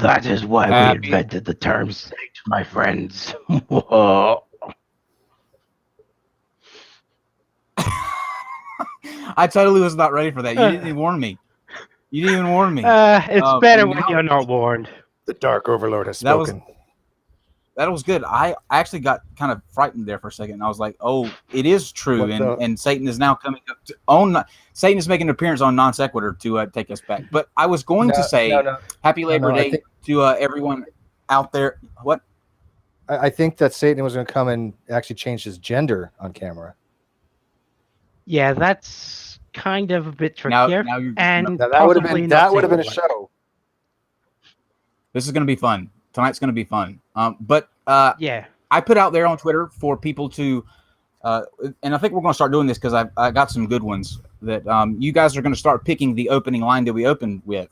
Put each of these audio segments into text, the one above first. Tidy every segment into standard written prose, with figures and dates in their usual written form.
That is why we invented the term sect, my friends. Whoa. I totally was not ready for that. You didn't even warn me. You didn't even warn me. It's better when you're not warned. The Dark Overlord has spoken. That was good. I actually got kind of frightened there for a second. I was like, "Oh, it is true." And Satan is now coming up to Satan is making an appearance on NonSequitur to take us back. But I was going to say Happy Labor Day to everyone out there. What? I think that Satan was going to come and actually change his gender on camera. Yeah, that's kind of a bit trickier. That would have been a show. This is going to be fun. Tonight's going to be fun. Yeah, I put out there on Twitter for people to, and I think we're going to start doing this because I got some good ones that you guys are going to start picking the opening line that we opened with.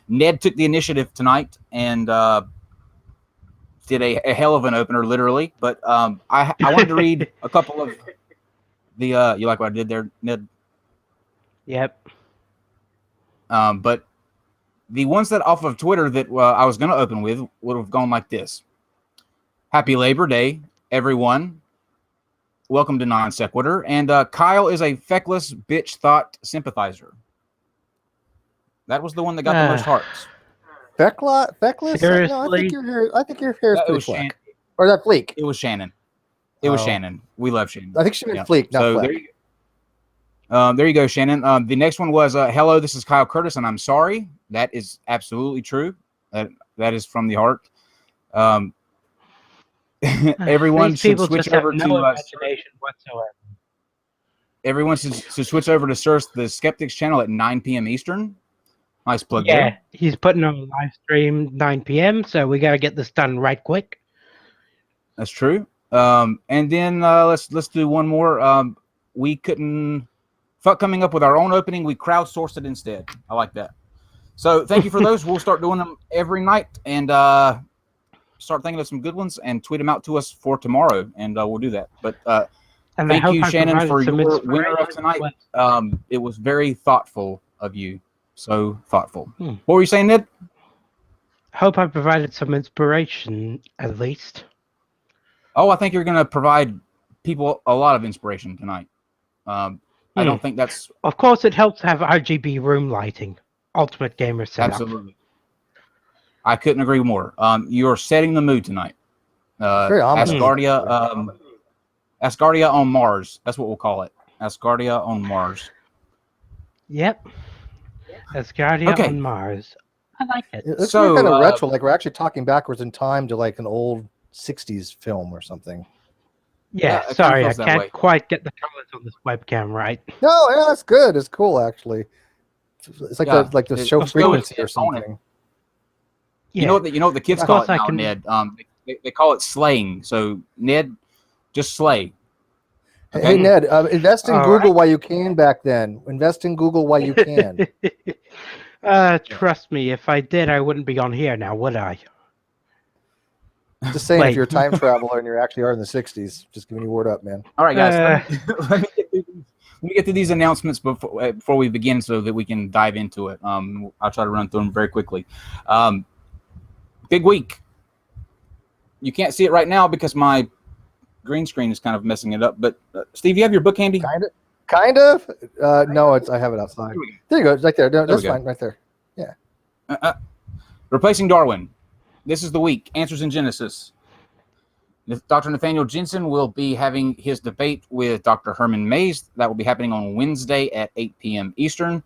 Ned took the initiative tonight and did a hell of an opener, literally. But I wanted to read a couple of the. You like what I did there, Ned? Yep. But the ones that off of Twitter that I was going to open with would have gone like this. Happy Labor Day, everyone. Welcome to NonSequitur. And Kyle is a feckless bitch thought sympathizer. That was the one that got the most hearts. Feckless? Seriously? No, I think your hair is pretty fleck. Or that Fleek. It was Shannon. It was Shannon. We love Shannon. I think she meant Fleek, not Fleck. There you go, Shannon. The next one was, hello, this is Kyle Curtis, and I'm sorry. That is absolutely true. That is from the heart. Everyone should switch over to imagination whatsoever. Everyone should switch over to search the Skeptics channel at 9 p.m. Eastern. Nice plug there. Yeah, he's putting on a live stream 9 p.m., so we got to get this done right quick. That's true. And then let's do one more. We couldn't fuck coming up with our own opening. We crowdsourced it instead. I like that. So thank you for those. We'll start doing them every night and start thinking of some good ones and tweet them out to us for tomorrow, and we'll do that. But thank you, Shannon, for your winner of tonight. It was very thoughtful of you. So thoughtful. What were you saying, Ned? Hope I provided some inspiration, at least. Oh, I think you're going to provide people a lot of inspiration tonight. I don't think that's... Of course, it helps to have RGB room lighting. Ultimate gamer setup. Absolutely. I couldn't agree more. You're setting the mood tonight. Asgardia on Mars. That's what we'll call it. Asgardia on Mars. Yep. Asgardia on Mars. I like it. It's kind of retro. Like we're actually talking backwards in time to like an old 60s film or something. Yeah, sorry, I can't quite get the colors on this webcam right. No, yeah, that's good. It's cool, actually. It's like the show frequency or something. Yeah. You know what the kids call it now, Ned? They call it slaying. So, Ned, just slay. Okay? Hey, Ned, invest in Google while you can back then. Invest in Google while you can. Trust me, if I did, I wouldn't be on here now, would I? Just saying, if you're a time traveler and you actually are in the 60s, just giving you word up, man. All right, guys. Let me get to these announcements before we begin so that we can dive into it. I'll try to run through them very quickly. Big week. You can't see it right now because my green screen is kind of messing it up. But, Steve, you have your book handy? Kind of? No, I have it outside. There you go. Right there. No, that's fine. Right there. Yeah. Replacing Darwin. This is the week. Answers in Genesis. Dr. Nathaniel Jensen will be having his debate with Dr. Herman Mays. That will be happening on Wednesday at 8 p.m. Eastern.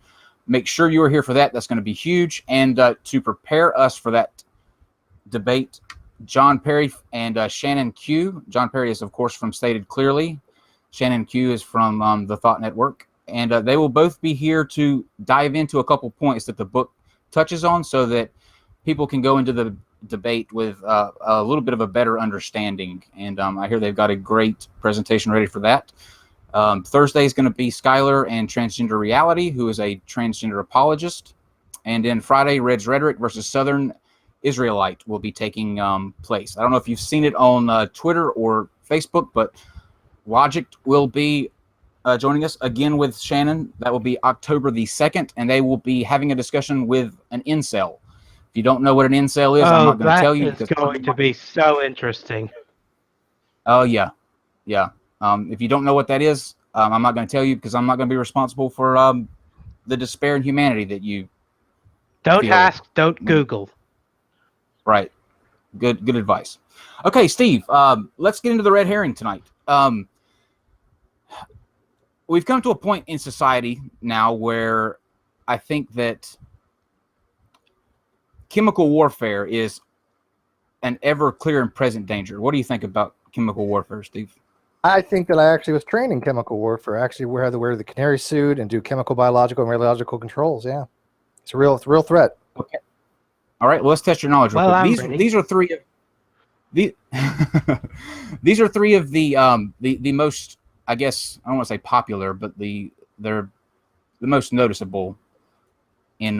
Make sure you are here for that. That's going to be huge. And to prepare us for that debate, John Perry and Shannon Q. John Perry is, of course, from Stated Clearly. Shannon Q is from the Thought Network. And they will both be here to dive into a couple points that the book touches on so that people can go into the debate with a little bit of a better understanding. And I hear they've got a great presentation ready for that. Thursday is going to be Skylar and Transgender Reality, who is a transgender apologist. And then Friday, Red's Rhetoric versus Southern Israelite will be taking place. I don't know if you've seen it on Twitter or Facebook, but Logic will be joining us again with Shannon. That will be October the 2nd, and they will be having a discussion with an incel. If you don't know what an incel is, I'm Oh, not going to tell that you. is Because going to be so interesting. Oh, yeah. Yeah. If you don't know what that is, I'm not going to tell you because I'm not going to be responsible for the despair in humanity that you Don't feel. ask, don't Google. Right. Good advice. Okay, Steve, let's get into the red herring tonight. We've come to a point in society now where I think that chemical warfare is an ever clear and present danger. What do you think about chemical warfare, Steve? I think that I actually was trained in chemical warfare. Actually, we had to wear the canary suit and do chemical, biological, and radiological controls. Yeah, it's a real threat. Okay. All right. Well, let's test your knowledge real Well, quick. I'm ready. These are three of these are three of the most, I guess I don't want to say popular, but they're the most noticeable in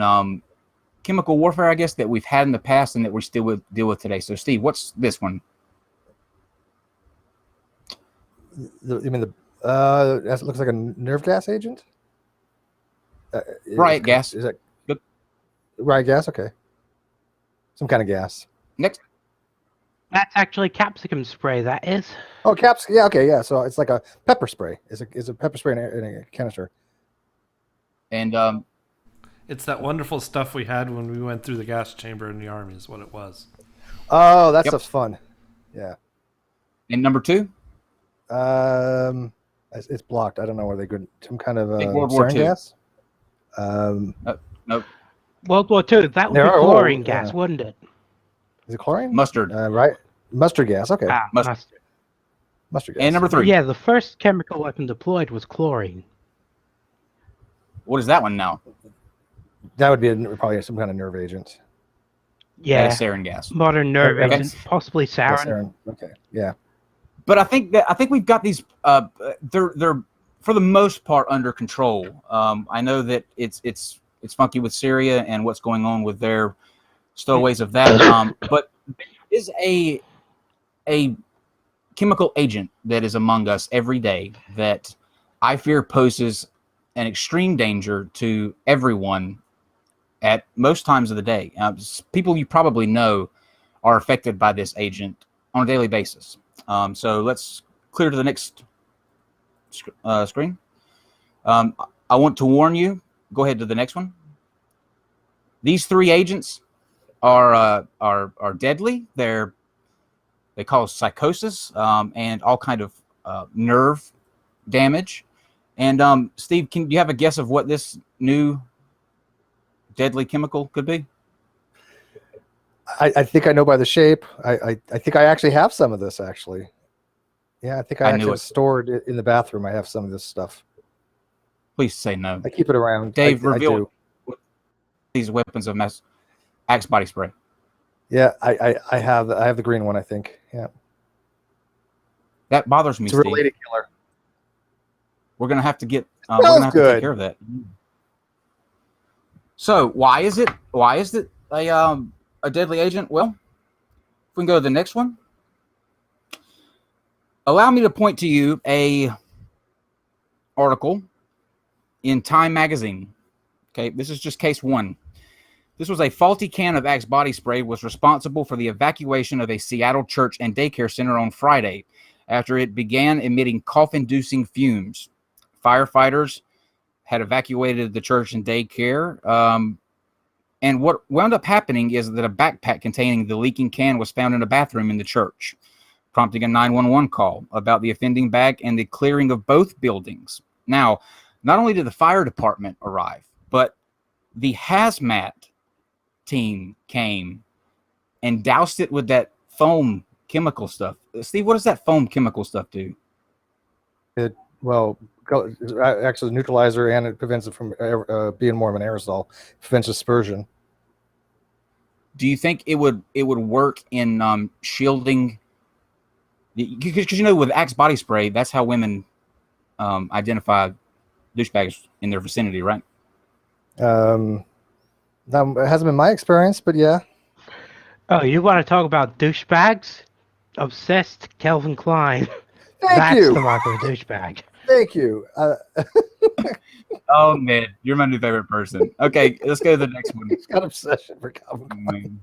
chemical warfare, I guess, that we've had in the past and that we still deal with today. So, Steve, what's this one? You mean it looks like a nerve gas agent? Riot gas. Is that Good. riot gas? Okay, some kind of gas. Next. That's actually capsicum spray, that is. Oh, caps. Yeah, okay, yeah. So it's like a pepper spray. It's a pepper spray in a canister. And It's that wonderful stuff we had when we went through the gas chamber in the army is what it was. Oh, that Yep. stuff's fun. Yeah. and number two, It's blocked. I don't know where they could some kind of Think World War sarin II. gas. nope, World War II, that would be There are- chlorine yeah. gas, wouldn't it? Is it chlorine? mustard. Right. Mustard gas. Okay. Mustard. Mustard. Mustard gas. And number three. Yeah, the first chemical weapon deployed was chlorine. What is that one now? That would be probably some kind of nerve agent. Yeah, That is sarin gas. modern nerve Okay. agent, possibly Yeah, sarin. sarin. Okay. Yeah. But I think we've got these. They're for the most part under control. I know that it's funky with Syria and what's going on with their stowaways of that. But there is a chemical agent that is among us every day that I fear poses an extreme danger to everyone at most times of the day. People you probably know are affected by this agent on a daily basis. So let's clear to the next screen. I want to warn you. Go ahead to the next one. These three agents are deadly. They cause psychosis and all kind of nerve damage. And Steve, do you have a guess of what this new deadly chemical could be? I think I know by the shape. I think I actually have some of this actually. Yeah, I think I knew actually it. stored it in the bathroom. I have some of this stuff. Please say no. I keep it around. Dave, I reveal do. these weapons of mass Axe body spray. Yeah, I have the green one. I think. Yeah, That bothers me, it's a real Steve. lady killer. We're gonna have to get. We're Smells gonna have to good. take care of that. So why is it a deadly agent? Well, if we can go to the next one. Allow me to point to you a article in Time magazine. Okay, this is just case one. This was a faulty can of Axe body spray was responsible for the evacuation of a Seattle church and daycare center on Friday after it began emitting cough-inducing fumes. Firefighters had evacuated the church and daycare. And what wound up happening is that a backpack containing the leaking can was found in a bathroom in the church, prompting a 911 call about the offending bag and the clearing of both buildings. Now, not only did the fire department arrive, but the hazmat team came and doused it with that foam chemical stuff. Steve, what does that foam chemical stuff do? Well, actually neutralizer, and it prevents it from being more of an aerosol. It prevents dispersion. Do you think it would work in shielding? Because with Axe body spray, that's how women identify douchebags in their vicinity, right? That hasn't been my experience, but yeah. Oh, you want to talk about douchebags? Obsessed Calvin Klein. Thank That's you. the mark of a douchebag. Thank you. Oh, Ned, you're my new favorite person. Okay, let's go to the next one. He's got obsession for Calvin Klein.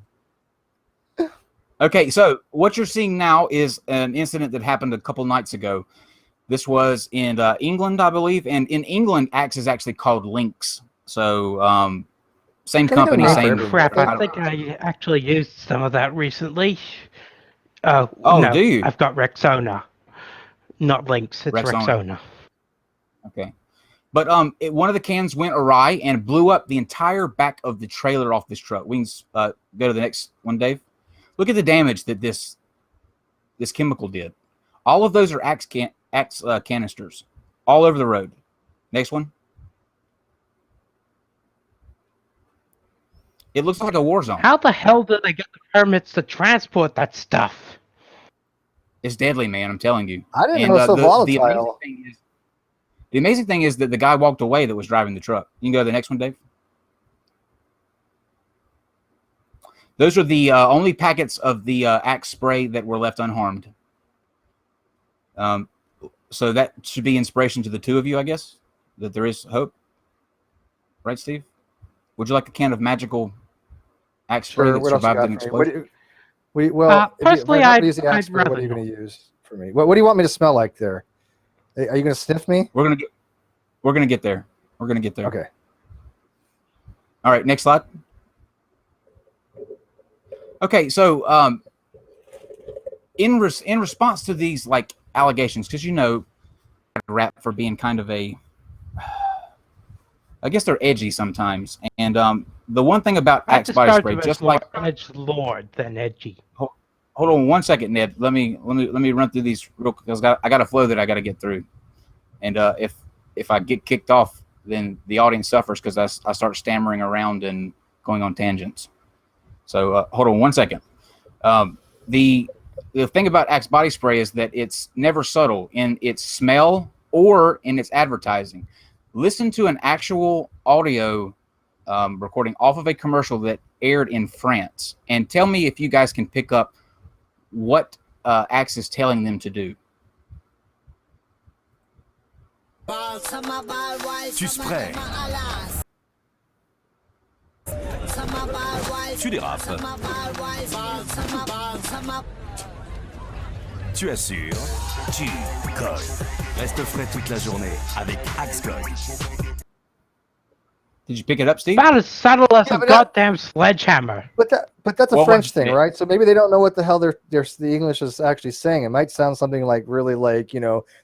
Okay, so what you're seeing now is an incident that happened a couple nights ago. This was in England, I believe, and in England, Axe is actually called Lynx. So same Can we get a company, name for same. everyone? Crap, I I think I actually used some of that recently. Oh, no, do you? I've got Rexona. Not Lynx, it's Rexona. Rexona. Okay. But one of the cans went awry and blew up the entire back of the trailer off this truck. We can go to the next one, Dave. Look at the damage that this chemical did. All of those are Axe canisters all over the road. Next one. It looks like a war zone. How the hell did they get the permits to transport that stuff? It's deadly, man. I'm telling you. didn't know it was so volatile. The amazing thing is that the guy walked away that was driving the truck. You can go to the next one, Dave. Those are the only packets of the Axe spray that were left unharmed. So that should be inspiration to the two of you, I guess, that there is hope. Right, Steve? Would you like a can of magical Axe spray that survived an explosion? Personally, if I'd use the Axe spray, rather what are you not. going to use for me? What do you want me to smell like there? Are you going to sniff me? We're gonna get there. We're gonna get there. Okay. All right, next slide. Okay, so in response to these like allegations, because rap for being kind of a, I guess they're edgy sometimes, and the one thing about Axe body spray, just like edge lord than edgy. Hold on one second, Ned. Let me run through these real quick because I got a flow that I got to get through, and if I get kicked off, then the audience suffers because I start stammering around and going on tangents. So hold on one second. The thing about Axe body spray is that it's never subtle in its smell or in its advertising. Listen to an actual audio recording off of a commercial that aired in France, and tell me if you guys can pick up what Axe is telling them to do. Tu sprays. Tu dérapes. Tu assures. Tu colles. Reste frais toute la journée avec Axe Colle. Did you pick it up, Steve? About as subtle as a but goddamn sledgehammer. But that's a Well, French once thing, again- right? So maybe they don't know what the hell the English is actually saying. It might sound something like really like,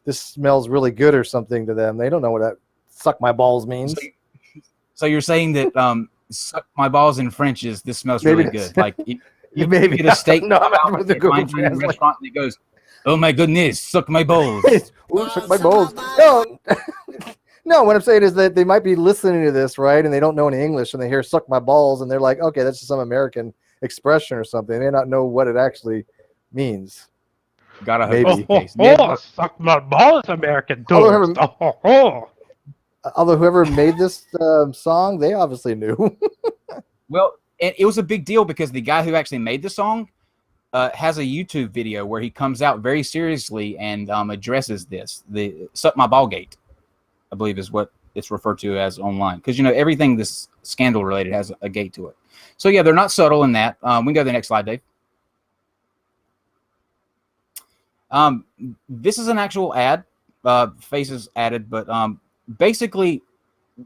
this smells really good or something to them. They don't know what that suck my balls means. So you're saying that suck my balls in French is this smells Maybe really it's- good. Like you maybe get a steak No, I'm out not at the a Google fine dining Translate. restaurant and it goes, oh my goodness, suck my balls. Ooh, suck my balls. No, what I'm saying is that they might be listening to this, right? And they don't know any English and they hear suck my balls and they're like, okay, that's just some American expression or something. They may not know what it actually means. Gotta hope Maybe. that's the case. Suck my balls, American Although tourist. Although whoever made this song, they obviously knew. Well, it was a big deal because the guy who actually made the song has a YouTube video where he comes out very seriously and addresses this. The suck my ball gate, I believe, is what it's referred to as online. Because, everything this scandal related has a gate to it. So, yeah, they're not subtle in that. We can go to the next slide, Dave. This is an actual ad, faces added, but basically,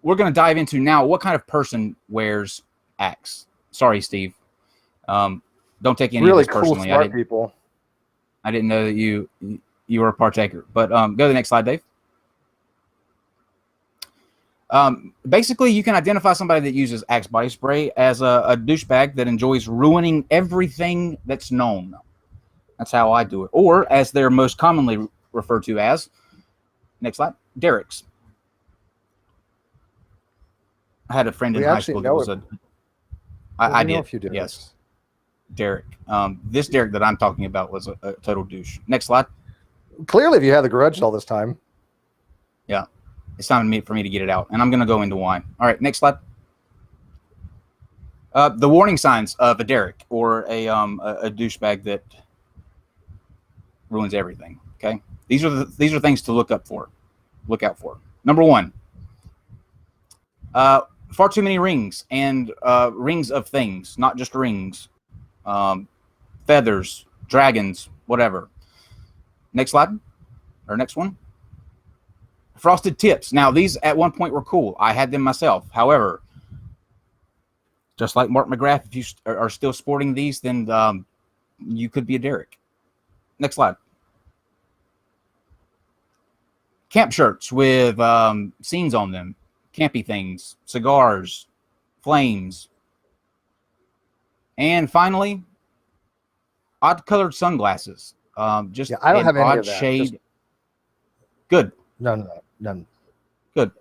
we're going to dive into now what kind of person wears Axe. Sorry, Steve. Don't take any Really of this cool, personally. smart people. I didn't know that you were a partaker. But go to the next slide, Dave. Basically, you can identify somebody that uses Axe body spray as a douchebag that enjoys ruining everything that's known. That's how I do it. Or, as they're most commonly referred to as, next slide, Derek's. I had a friend in high school that was I know did. a few Dereks. Yes. Derek. This Derek that I'm talking about was a total douche. Next slide. Clearly, if you had the grudge all this time. Yeah. It's time for me to get it out. And I'm going to go into why. All right. Next slide. The warning signs of a Derek or a douchebag that ruins everything. Okay. These are things to look out for. Number one, Far too many rings and rings of things, not just rings. Feathers, dragons, whatever. Next slide, or next one. Frosted tips. Now, these at one point were cool. I had them myself. However, just like Mark McGrath, if you are still sporting these, then you could be a Derek. Next slide. Camp shirts with scenes on them, campy things, cigars, flames. And finally, odd-colored sunglasses. Just I don't an have any odd of that. shade. Good. None. Good.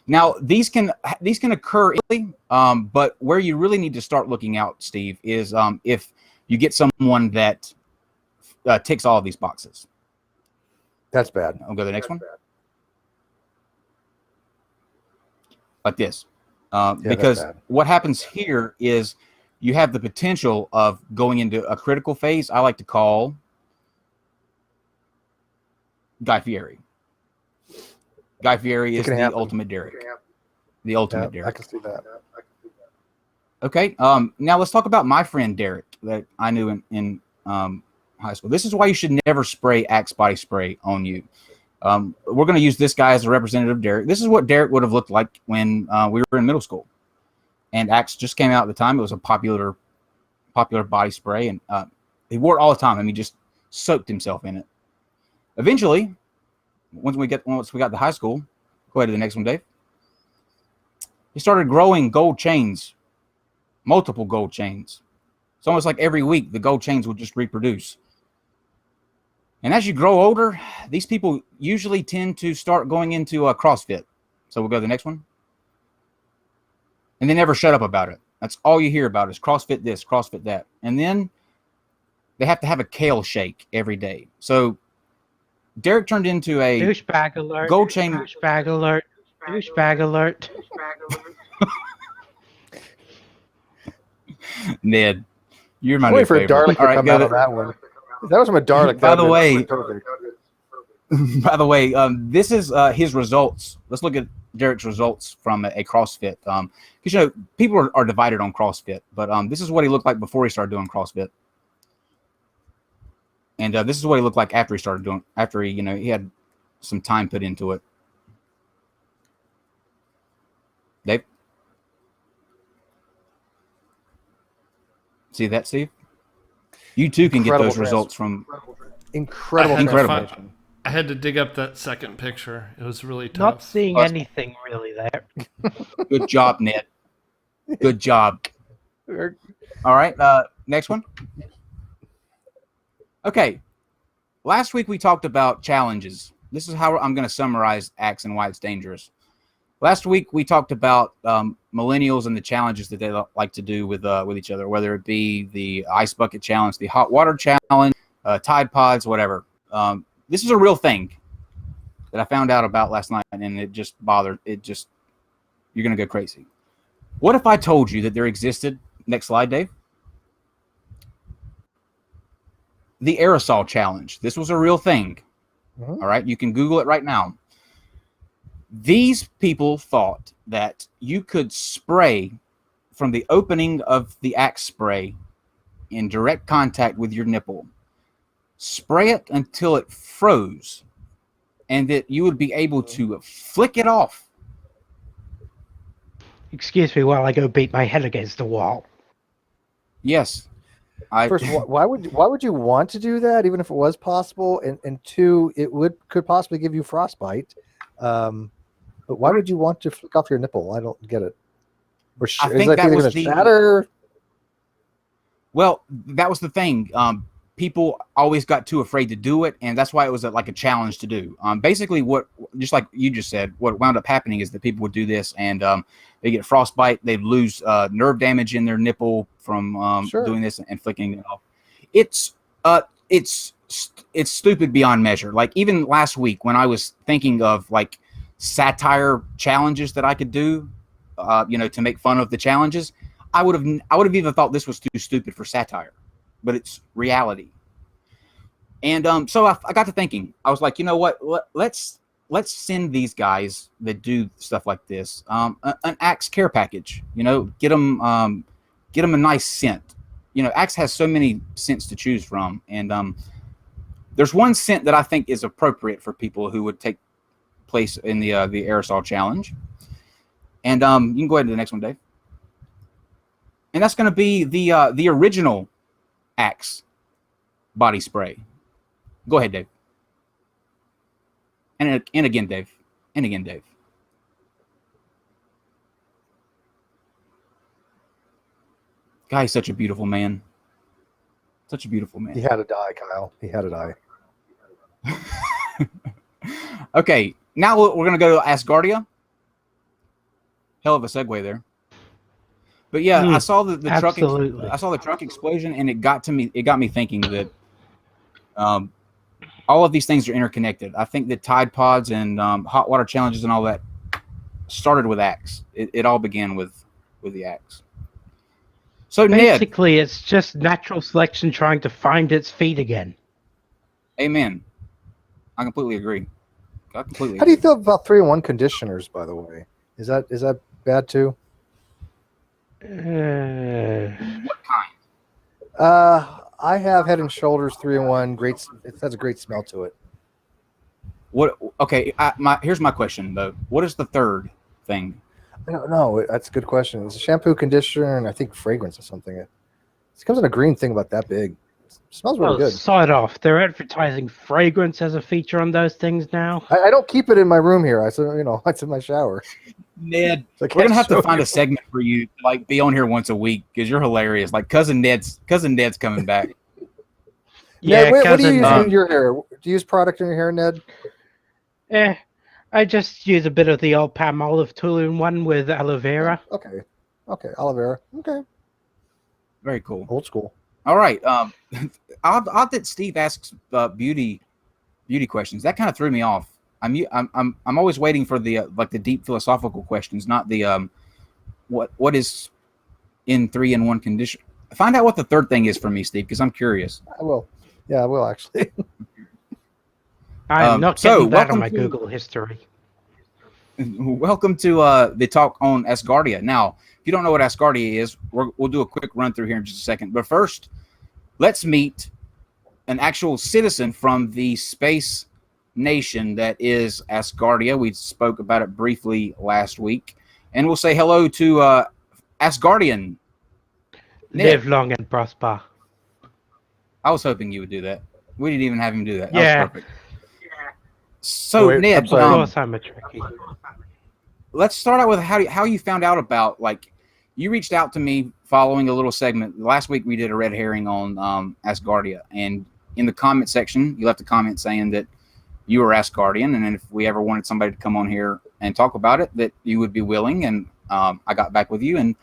Now these can occur easily, but where you really need to start looking out, Steve, is if you get someone that ticks all of these boxes. That's bad. I'll go to the next one. Like this, because what happens here is you have the potential of going into a critical phase. I like to call Guy Fieri. Guy Fieri is the ultimate Derek. The ultimate Derek. I can see that. Okay. Now let's talk about my friend Derek that I knew in high school. This is why you should never spray Axe body spray on you. We're going to use this guy as a representative of Derek. This is what Derek would have looked like when we were in middle school. And Axe just came out at the time. It was a popular body spray, and he wore it all the time. I mean, just soaked himself in it. Eventually, once we got to high school, go ahead to the next one, Dave. He started growing gold chains, multiple gold chains. It's almost like every week the gold chains would just reproduce. And as you grow older, these people usually tend to start going into CrossFit. So we'll go to the next one. And they never shut up about it. That's all you hear about is CrossFit this, CrossFit that. And then they have to have a kale shake every day. So Derek turned into a douchebag alert. Gold chain. Douchebag alert. Douchebag alert. Ned, you're my I'm waiting new for favorite. Darlic to All right, come go out to- on that one. If that was from a Darlic. By that the would way- be perfect. By the way, this is his results. Let's look at Derek's results from a CrossFit. Because people are divided on CrossFit, but this is what he looked like before he started doing CrossFit, and this is what he looked like after he started doing. After he had some time put into it. Dave, see that, Steve? You too can Incredible get those results from. Incredible. Incredible. transformation. I had to dig up that second picture. It was really tough. Not seeing Plus- anything really there. Good job, Ned. Good job. All right, next one. Okay, last week we talked about challenges. This is how I'm going to summarize Axe and why it's dangerous. Last week we talked about millennials and the challenges that they like to do with each other, whether it be the ice bucket challenge, the hot water challenge, Tide Pods, whatever. This is a real thing that I found out about last night, and it just bothered. You're going to go crazy. What if I told you that there existed, next slide, Dave, the aerosol challenge? This was a real thing. Mhm. All right, you can Google it right now. These people thought that you could spray from the opening of the Axe spray in direct contact with your nipple, spray it until it froze, and that you would be able to flick it off. Excuse me while I go beat my head against the wall. Yes. First, why would you want to do that, even if it was possible? And two, it could possibly give you frostbite. But why would you want to flick off your nipple? I don't get it. Or I is think that that either was going to the- shatter? Well, that was the thing. People always got too afraid to do it, and that's why it was like a challenge to do. Basically, just like you just said, what wound up happening is that people would do this, and they get frostbite. They'd lose nerve damage in their nipple from Sure. doing this and flicking it off. It's stupid beyond measure. Like even last week when I was thinking of like satire challenges that I could do, to make fun of the challenges, I would have even thought this was too stupid for satire, but it's reality. And so I got to thinking. I was like, you know what? Let's let's send these guys that do stuff like this an Axe care package. You know, get them a nice scent. You know, Axe has so many scents to choose from, and there's one scent that I think is appropriate for people who would take place in the aerosol challenge. And you can go ahead to the next one, Dave. And that's going to be the original Axe body spray. Go ahead, Dave. And again, Dave. And again, Dave. Guy's such a beautiful man. Such a beautiful man. He had to die, Kyle. He had to die. Okay, now we're going to go to Asgardia. Hell of a segue there. But yeah, I saw the truck. I saw the truck explosion, and it got me thinking that all of these things are interconnected. I think that Tide Pods and hot water challenges and all that started with Axe. It all began with the Axe. So basically, it's just natural selection trying to find its feet again. Amen. I completely agree. How do you feel about 3-in-1 conditioners, by the way? Is that bad too? What kind? I have Head and Shoulders 3-in-1. Great, it has a great smell to it. What? Okay, here's my question though. What is the third thing? I don't know. That's a good question. It's a shampoo, conditioner, and I think fragrance or something. It comes in a green thing about that big. It smells really good. Side off. They're advertising fragrance as a feature on those things now. I don't keep it in my room here. It's in my shower. Ned, we're gonna have to find a segment for you, like be on here once a week because you're hilarious. Like cousin Ned's coming back. Yeah, Ned, what do you use in your hair? Do you use product in your hair, Ned? I just use a bit of the old Palm Olive 2-in-1 with aloe vera. Okay, aloe vera. Okay, very cool. Old school. All right. Odd that Steve asks beauty questions. That kind of threw me off. I'm always waiting for the the deep philosophical questions, not the what is in 3-in-1 condition. Find out what the third thing is for me, Steve, because I'm curious. I will. Yeah, I will actually. I'm not getting that on my Google history. Welcome to the talk on Asgardia. Now, if you don't know what Asgardia is, we'll do a quick run through here in just a second. But first, let's meet an actual citizen from the space nation that is Asgardia. We spoke about it briefly last week. And we'll say hello to Asgardian. Live long and prosper. I was hoping you would do that. We didn't even have him do that. Yeah. That was perfect. So, Ned, I'm a tricky. Let's start out with how you found out about, you reached out to me following a little segment. Last week we did a red herring on Asgardia, and in the comment section, you left a comment saying that you were Asgardian, and if we ever wanted somebody to come on here and talk about it, that you would be willing, and I got back with you. And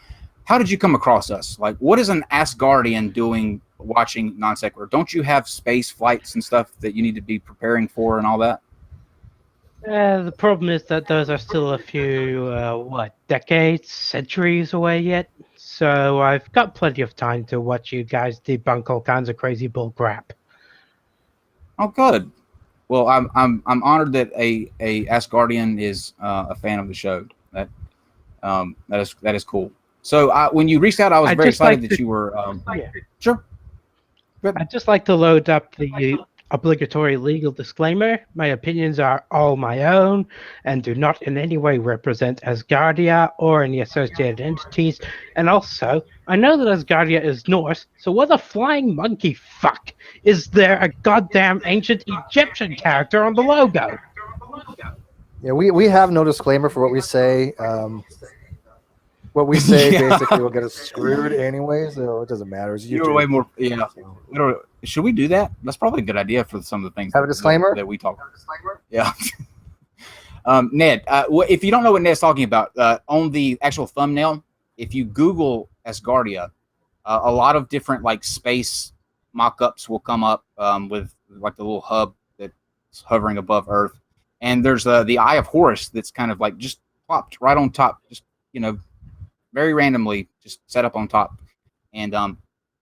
how did you come across us? Like, what is an Asgardian doing watching NonSequitur? Don't you have space flights and stuff that you need to be preparing for and all that? The problem is that those are still a few, decades, centuries away yet. So I've got plenty of time to watch you guys debunk all kinds of crazy bull crap. Oh, good. Well, I'm honored that a Asgardian is a fan of the show. That is cool. So when you reached out, I was very excited that you were. Sure. I'd just like to load up the obligatory legal disclaimer. My opinions are all my own and do not in any way represent Asgardia or any associated entities. And also, I know that Asgardia is Norse, so what the flying monkey fuck is there a goddamn ancient Egyptian character on the logo? Yeah, we have no disclaimer for what we say. What we say basically will get us screwed anyway, so it doesn't matter. You're way more, yeah. Should we do that? That's probably a good idea for some of the things. Have a disclaimer that we talk. Yeah. Ned, if you don't know what Ned's talking about, on the actual thumbnail, if you Google Asgardia, a lot of different space mock-ups will come up with the little hub that's hovering above Earth, and there's the Eye of Horus that's kind of just plopped right on top, just very randomly, just set up on top. And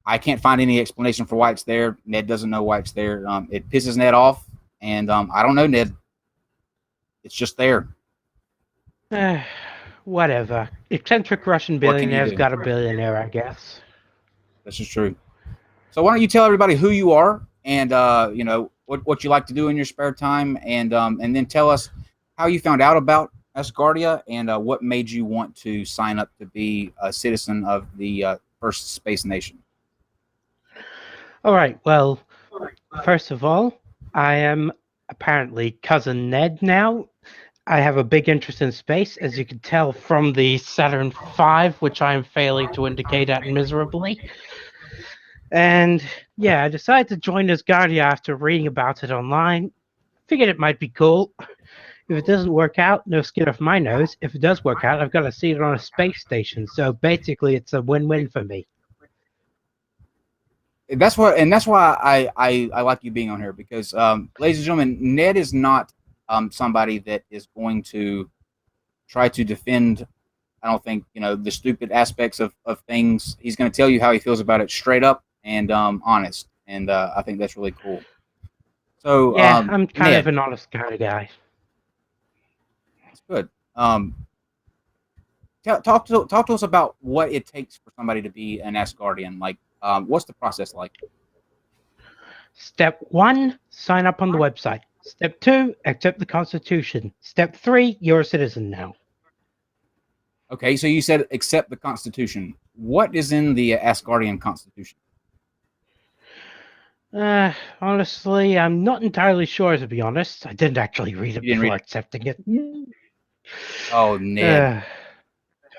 I can't find any explanation for why it's there. Ned doesn't know why it's there. It pisses Ned off. And I don't know, Ned. It's just there. Whatever. Eccentric Russian What can you billionaire's do? got a billionaire, I guess. That's just true. So why don't you tell everybody who you are and you know what you like to do in your spare time, and then tell us how you found out about Asgardia and what made you want to sign up to be a citizen of the first space nation. All right. Well, first of all, I am apparently cousin Ned now. I have a big interest in space, as you can tell from the Saturn V, which I am failing to indicate at miserably. And yeah, I decided to join Asgardia after reading about it online. Figured it might be cool. If it doesn't work out, no skin off my nose. If it does work out, I've got to see it on a space station. So basically, it's a win-win for me. That's why I like you being on here because, ladies and gentlemen, Ned is not somebody that is going to try to defend. I don't think the stupid aspects of things. He's going to tell you how he feels about it straight up and honest, and I think that's really cool. So Yeah, I'm kind Ned, of an honest kind of guy. that's good. Talk to us about what it takes for somebody to be an Asgardian. Like, what's the process like? Step 1, sign up on the website. Step 2, accept the Constitution. Step 3, you're a citizen now. Okay, so you said accept the Constitution. What is in the Asgardian Constitution? Honestly, I'm not entirely sure, to be honest. I didn't actually read it You didn't before read it? accepting it. Oh, Ned.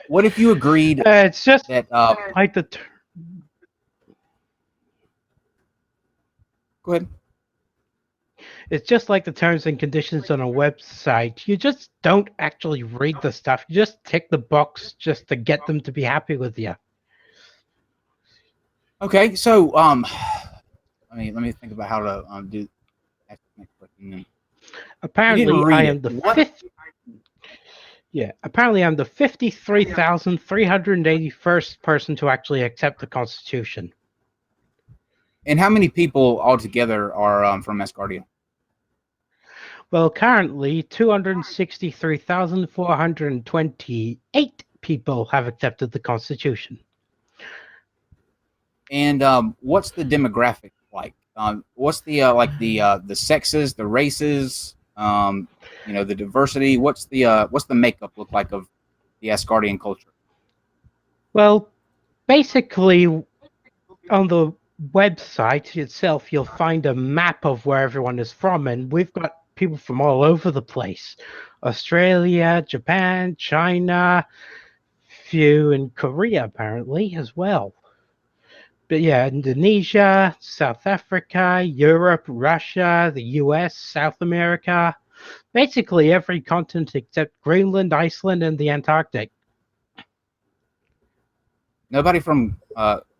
What if you agreed It's just that? like the... Go ahead. It's just like the terms and conditions on a website. You just don't actually read the stuff. You just tick the box just to get them to be happy with you. Okay, so let me think about how to do. Ask the next question. Apparently, read I it. am the What? fifth. Yeah, apparently I'm the 53,381st person to actually accept the Constitution. And how many people altogether are from Asgardia? Well, currently 263,428 people have accepted the Constitution. And what's the demographic like? What's the the sexes, the races, the diversity? What's the makeup look like of the Asgardian culture? Well, basically, on the website itself, you'll find a map of where everyone is from, and we've got people from all over the place. Australia, Japan, China, few in Korea, apparently, as well. But yeah, Indonesia, South Africa, Europe, Russia, the US, South America, basically every continent except Greenland, Iceland, and the Antarctic. Nobody from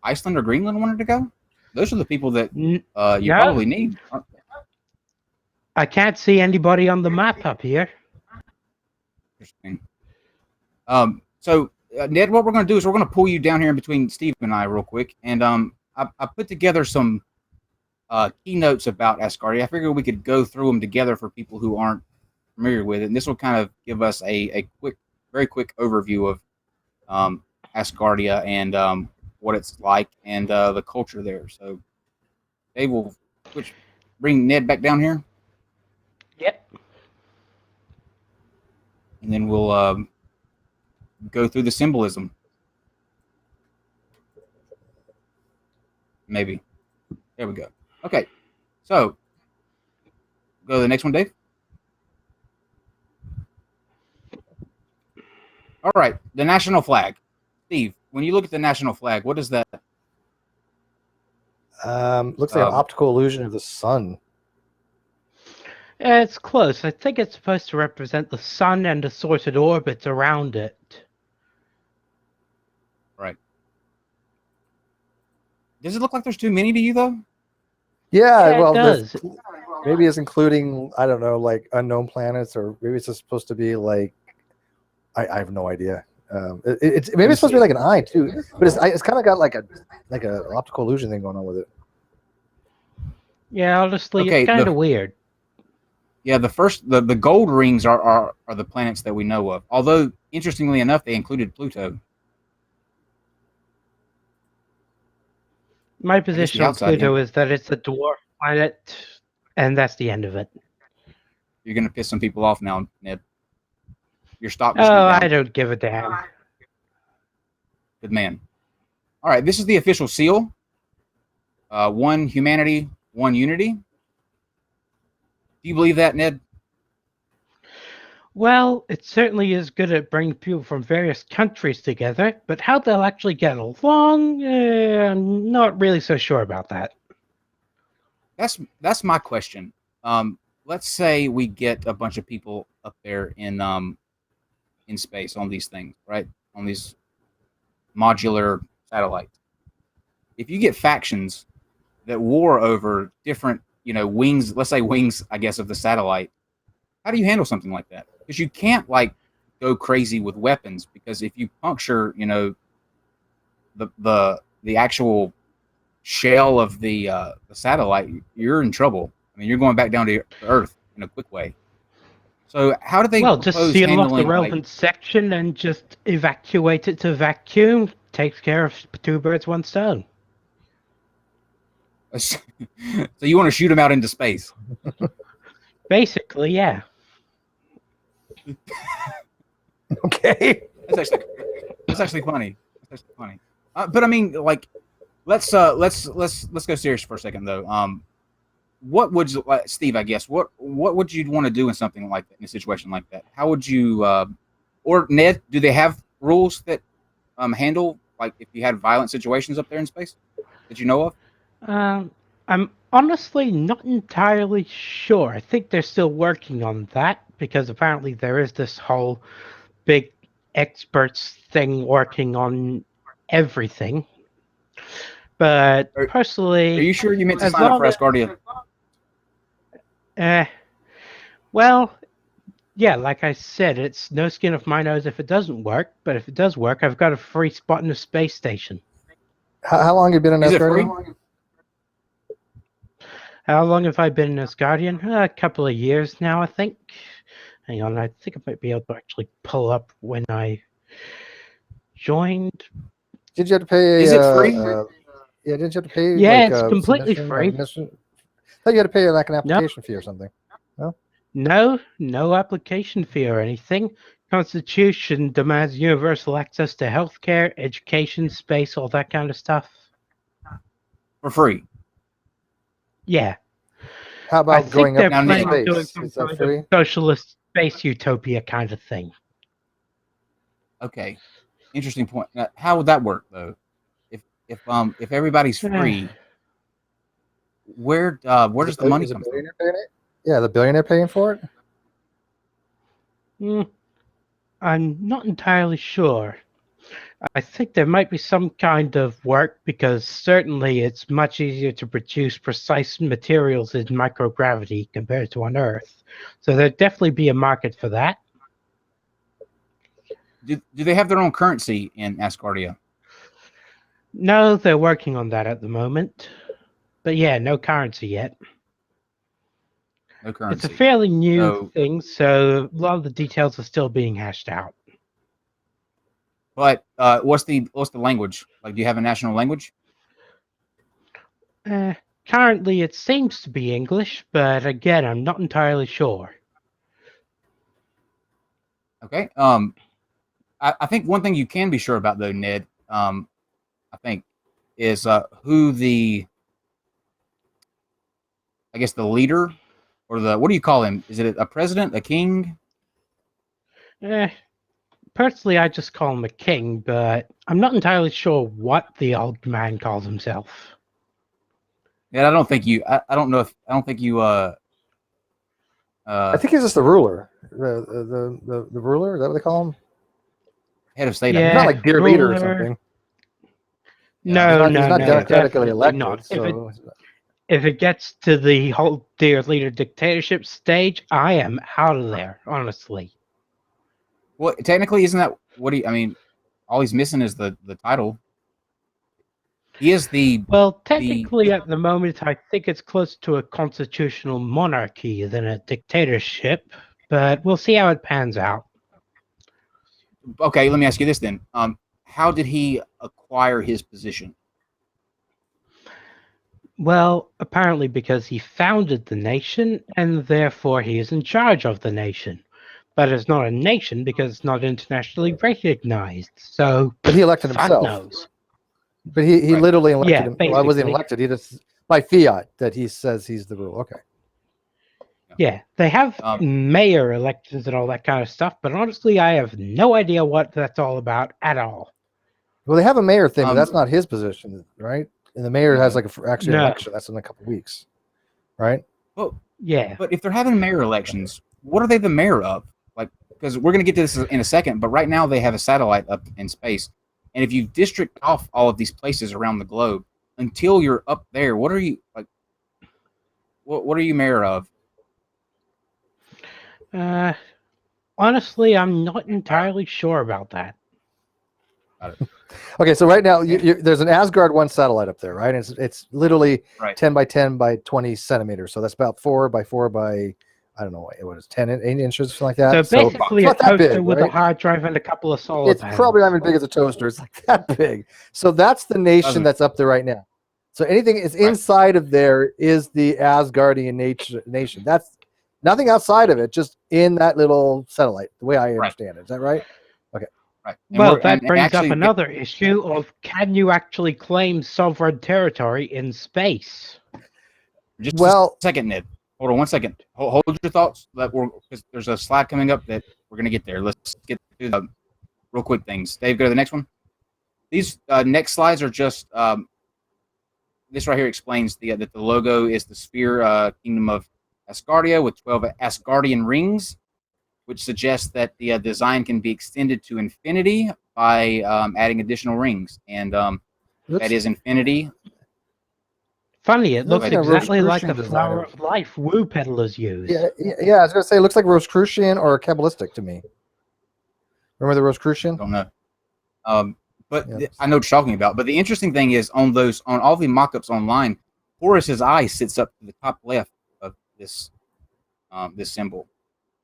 Iceland or Greenland wanted to go? Those are the people that you no. probably need. I can't see anybody on the map up here. Interesting. So Ned, what we're going to do is we're going to pull you down here in between Steve and I real quick, and I put together some keynotes about Asgardia. I figured we could go through them together for people who aren't familiar with it, and this will kind of give us a very quick overview of Asgardia and what it's like and the culture there. So Dave will bring Ned back down here. Yep. And then we'll go through the symbolism. Maybe. There we go. Okay. So, go to the next one, Dave. All right. The national flag. Steve, when you look at the national flag, what is that? Looks like an optical illusion of the sun. It's close. I think it's supposed to represent the sun and assorted orbits around it. Right. Does it look like there's too many to you, though? Yeah, well, it does. Maybe it's including, I don't know, like unknown planets, or maybe it's just supposed to be like, I have no idea. Maybe it's supposed to be like an eye too, but it's kind of got like a optical illusion thing going on with it. Yeah, honestly, Okay, it's kind of weird. Yeah, the gold rings are the planets that we know of. Although interestingly enough, they included Pluto. My I guess the position on outside. Pluto is that it's a dwarf planet, and that's the end of it. You're gonna piss some people off now, Ned. Your stock just Oh, went I down. don't give a damn. Good man. All right, this is the official seal. One humanity, one unity. Do you believe that, Ned? Well, it certainly is good at bringing people from various countries together, but how they'll actually get along, I'm not really so sure about that. That's my question. Let's say we get a bunch of people up there in space on these things, right? On these modular satellites. If you get factions that war over different, wings, let's say wings, I guess, of the satellite, how do you handle something like that? Because you can't like go crazy with weapons, because if you puncture, the actual shell of the satellite, you're in trouble. I mean, you're going back down to Earth in a quick way. So how do they Well, just propose seal off the handling relevant section and just evacuate it to vacuum. Takes care of two birds, one stone. so you want to shoot them out into space? Basically, yeah. Okay. That's actually funny. That's actually funny. But I mean, like, let's go serious for a second though. What would you, Steve? I guess what would you want to do in something like that, in a situation like that? How would you, or Ned? Do they have rules that handle, like, if you had violent situations up there in space that you know of? I'm honestly not entirely sure. I think they're still working on that because apparently there is this whole big experts thing working on everything. But Are personally, you sure you meant to as sign up for long as Asgardia? well, yeah, like I said, it's no skin off my nose if it doesn't work. But if it does work, I've got a free spot in the space station. How long have you been in Is it free? Asgardia? How long have I been in Asgardian? A couple of years now, I think. Hang on, I think I might be able to actually pull up when I joined. Did you have to pay? Is it free? Yeah, did you have to pay Yeah, like it's completely submission, free. admission? I thought you had to pay like an No. application fee or something. No application fee or anything. Constitution demands universal access to healthcare, education, space, all that kind of stuff. For free? Yeah. How I about think going they're up Now, to planning on Nick, doing space? some Is that kind free? of socialist space utopia kind of thing. okay, interesting point. Now, how would that work though? If everybody's free, where does the money Is a come from? billionaire paying it? Yeah, the billionaire paying for it. I'm not entirely sure. I think there might be some kind of work because certainly it's much easier to produce precise materials in microgravity compared to on Earth. So there'd definitely be a market for that. Do they have their own currency in Asgardia? No, they're working on that at the moment. But yeah, no currency yet. No currency. It's a fairly new So, thing, so a lot of the details are still being hashed out. but what's the language? Like, do you have a national language? Currently, it seems to be English, but again, I'm not entirely sure. Okay. I think one thing you can be sure about though, Ned, I think, is who I guess the leader, or what do you call him? Is it a president, a king? Personally, I just call him a king, but I'm not entirely sure what the old man calls himself. Yeah, I don't think you. I don't know if I don't think you. I think he's just the ruler. The ruler. Is that what they call him? Head of state. Yeah. He's not like dear leader or ruler. something. No, He's not no, democratically definitely elected. not. So If it gets to the whole dear leader dictatorship stage, I am out of there, honestly. Well, technically, isn't that what he? I mean, all he's missing is the title. He is the Well, technically, at the moment, I think it's closer to a constitutional monarchy than a dictatorship, but we'll see how it pans out. okay. Let me ask you this then. How did he acquire his position? Well, apparently because he founded the nation, and therefore he is in charge of the nation. But it's not a nation because it's not internationally recognized. So, But he elected fuck himself. knows. But he Right. literally elected Yeah, him. Well, I wasn't basically. elected. He just by fiat that he says he's the rule. Okay. Yeah, they have Um, mayor elections and all that kind of stuff, but honestly, I have no idea what that's all about at all. Well, they have a mayor thing, but Um, that's not his position, right? And the mayor has No. like actually an No. election. That's in a couple weeks, right? Well, Yeah. but if they're having mayor elections, what are they the mayor of? Like, because we're going to get to this in a second, but right now they have a satellite up in space, and if you district off all of these places around the globe, until you're up there, what are you like? What are you mayor of? Honestly, I'm not entirely sure about that. Okay, so right now there's an Asgard 1 satellite up there, right? It's literally Right. 10 by 10 by 20 centimeters. So that's about 4 by 4 by I don't know what is 10 8 inches, something like that. So basically, a it's not that toaster big, with a right? hard drive and a couple of solar It's panels. probably not even big as a toaster. It's like that big. So that's the nation that's up there right now. So anything is inside of there is the Asgardian nation. That's nothing outside of it, just in that little satellite. The way I understand it, is that right? Okay. Right. And Well, we're- that and brings actually, up another issue of can you actually claim sovereign territory in space? Just Well, a second, Ned. Hold on 1 second. Hold your thoughts. Because there's a slide coming up that we're going to get there. Let's get through the real quick things. Dave, go to the next one. These next slides are just this right here explains that the logo is the sphere kingdom of Asgardia with 12 Asgardian rings, which suggests that the design can be extended to infinity by adding additional rings, and that is infinity. Funny, it looks like a exactly like the Rosicrucian flower designer. of life woo peddlers use. Yeah. I was gonna say it looks like Rosicrucian or Kabbalistic to me. Remember the Rosicrucian? Don't know. But Yeah. I know what you're talking about. But the interesting thing is on all the mock-ups online, Horus's eye sits up to the top left of this this symbol,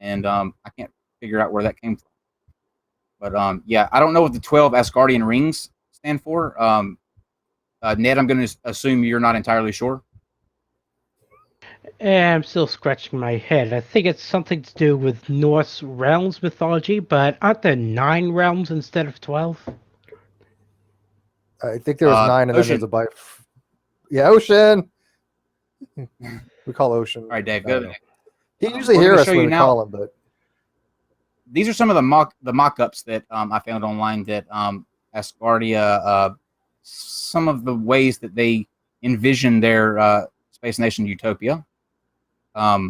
and I can't figure out where that came from. But yeah, I don't know what the 12 Asgardian rings stand for. Ned, I'm going to assume you're not entirely sure. I'm still scratching my head. I think it's something to do with Norse realms mythology, but aren't there 9 realms instead of 12? I think there was 9, and Ocean. then there's a Ocean. We call Ocean. All right, Dave, I don't go. know. He usually We're hears gonna us show when you we now. call him, but These are some of the mock-ups that I found online that Asgardia, some of the ways that they envision their space nation utopia. Ugh,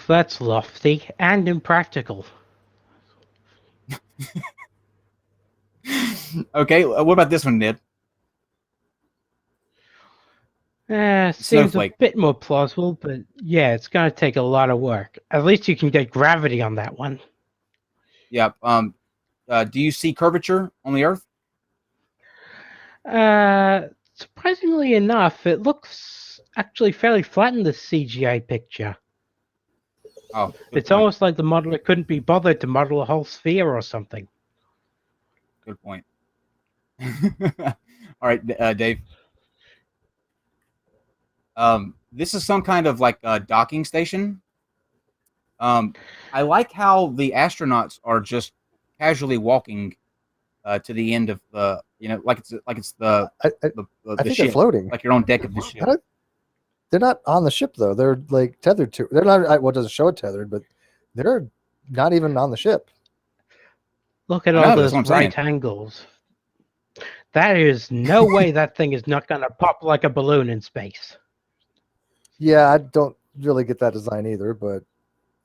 that's lofty and impractical. Okay, what about this one, Ned? Seems Snowflake. a bit more plausible, but yeah, it's going to take a lot of work. At least you can get gravity on that one. Yeah. Do you see curvature on the Earth? Surprisingly enough, it looks actually fairly flat in the CGI picture. Oh, good It's point. almost like the modeler couldn't be bothered to model a whole sphere or something. Good point. All right, Dave. This is some kind of like a docking station. I like how the astronauts are just casually walking to the end of the, like it's the I the think ship, they're floating. like you're on deck of the ship. They're not on the ship though. They're like tethered to. They're not. Well, it doesn't show it tethered, but they're not even on the ship. Look at I all know, those that's what I'm saying. right angles. That is no way that thing is not going to pop like a balloon in space. Yeah, I don't really get that design either, but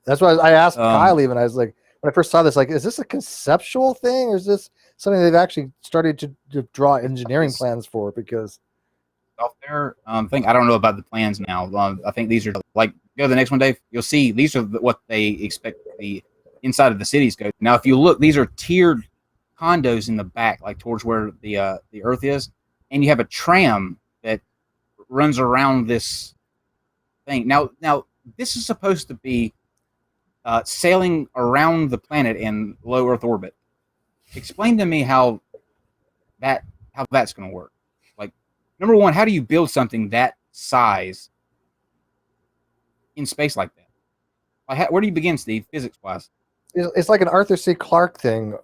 that's why I asked Kyle. Even I was like, when I first saw this, like, is this a conceptual thing, or is this something they've actually started to draw engineering plans for? Because Off their thing, I don't know about the plans now. I think these are like, go to the next one, Dave. You'll see these are what they expect the inside of the cities go. Now, if you look, these are tiered condos in the back, like towards where the Earth is. and you have a tram that runs around this thing. Now this is supposed to be sailing around the planet in low Earth orbit. Explain to me how that's going to work. Like, number one, how do you build something that size in space like that? Like, where do you begin, Steve, physics wise? It's like an Arthur C. Clarke thing.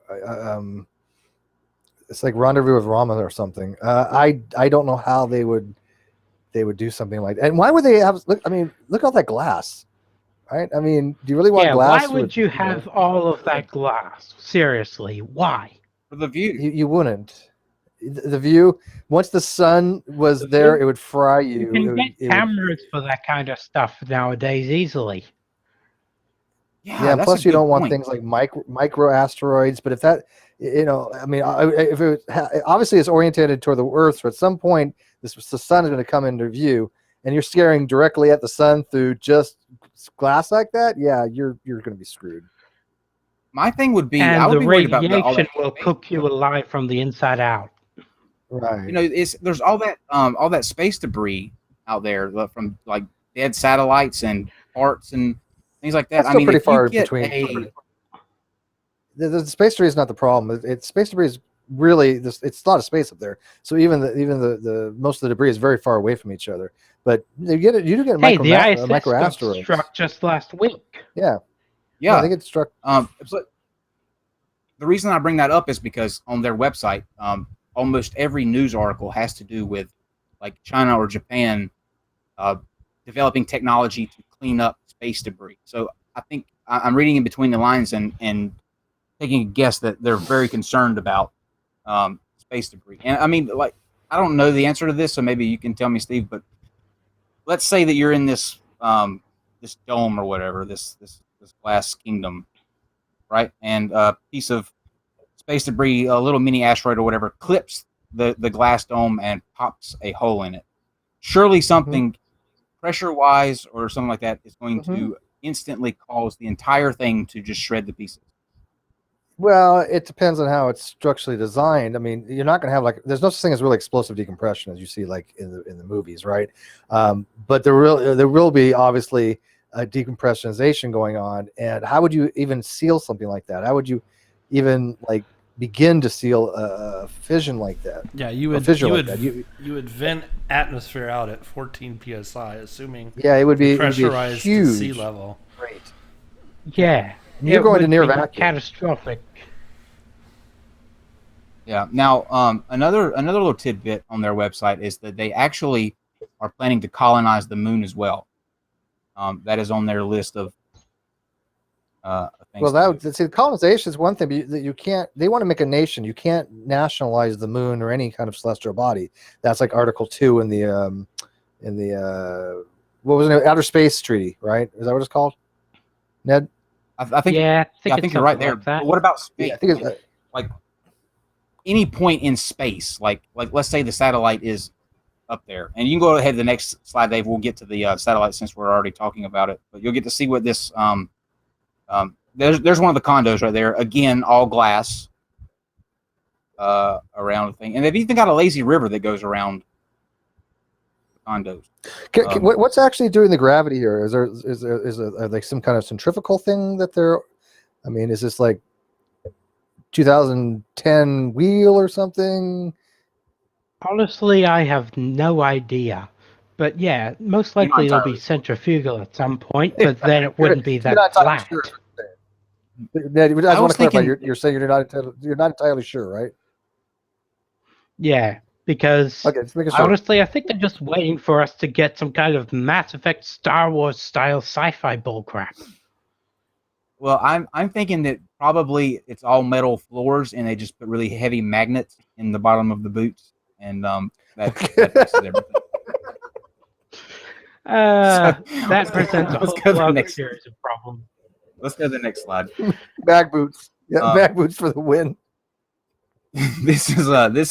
It's like Rendezvous with Rama or something. I don't know how they would do something like that. And why would they have? Look at all that glass, right? I mean, do you really want glass? Why would you have all of that glass? Seriously, why? For the view. You wouldn't. The view, once the sun was there, it would fry you. You can get cameras for that kind of stuff nowadays easily. Yeah, plus you don't want things like micro asteroids. But if that, if it obviously it's oriented toward the Earth, so at some point the sun is going to come into view, and you're staring directly at the sun through just glass like that. Yeah, you're going to be screwed. My thing would be, and I would the be worried about radiation will cook you alive from the inside out. Right. There's all that space debris out there from like dead satellites and parts and things like that. That's still pretty far between. The space debris is not the problem. Space debris is really it's a lot of space up there. So even the most of the debris is very far away from each other. But you do get micro asteroids. Struck just last week. Yeah. Yeah, I think it struck. The reason I bring that up is because on their website, almost every news article has to do with like China or Japan developing technology to clean up space debris. So I think I'm reading in between the lines and taking a guess that they're very concerned about space debris. And I mean, like, I don't know the answer to this, so maybe you can tell me, Steve. But let's say that you're in this this dome or whatever, this glass kingdom, right? And a piece of space debris, a little mini asteroid or whatever, clips the glass dome and pops a hole in it. Surely something pressure-wise or something like that is going to instantly cause the entire thing to just shred to pieces. Well, it depends on how it's structurally designed. I mean, you're not going to have there's no such thing as really explosive decompression as you see like in the movies, right? But there will be obviously a decompressionization going on. And how would you even seal something like that? How would you even begin to seal a fission like that? Yeah, you would vent atmosphere out at 14 psi, assuming it would be pressurized huge. To sea level. Great. Yeah, you're going to near vacuum. Catastrophic. Yeah. Now, another little tidbit on their website is that they actually are planning to colonize the moon as well. That is on their list of things. Well, colonization is one thing, but you can't. They want to make a nation. You can't nationalize the moon or any kind of celestial body. That's like Article 2 in the what was it? Outer Space Treaty, right? Is that what it's called? Ned? I think you're right there. Like but what about space? Yeah, I think it's like any point in space, like let's say the satellite is up there, and you can go ahead to the next slide, Dave. We'll get to the satellite since we're already talking about it, but you'll get to see what this there's one of the condos right there, again, all glass around the thing, and they've even got a lazy river that goes around the condos. What's actually doing the gravity here? Is there like some kind of centrifugal thing that they're? I mean, is this like 2010 wheel or something? Honestly, I have no idea. But yeah, most likely it'll be centrifugal at some point, but then it wouldn't be that flat. Sure. Ned, I just want to clarify. You're saying you're not entirely sure, right? Yeah, because honestly, I think they're just waiting for us to get some kind of Mass Effect Star Wars style sci-fi bullcrap. Well, I'm thinking that probably it's all metal floors, and they just put really heavy magnets in the bottom of the boots, and that fixes everything. That presents a whole other series of problems. Let's go to the next slide. Bag boots, bag boots for the win. This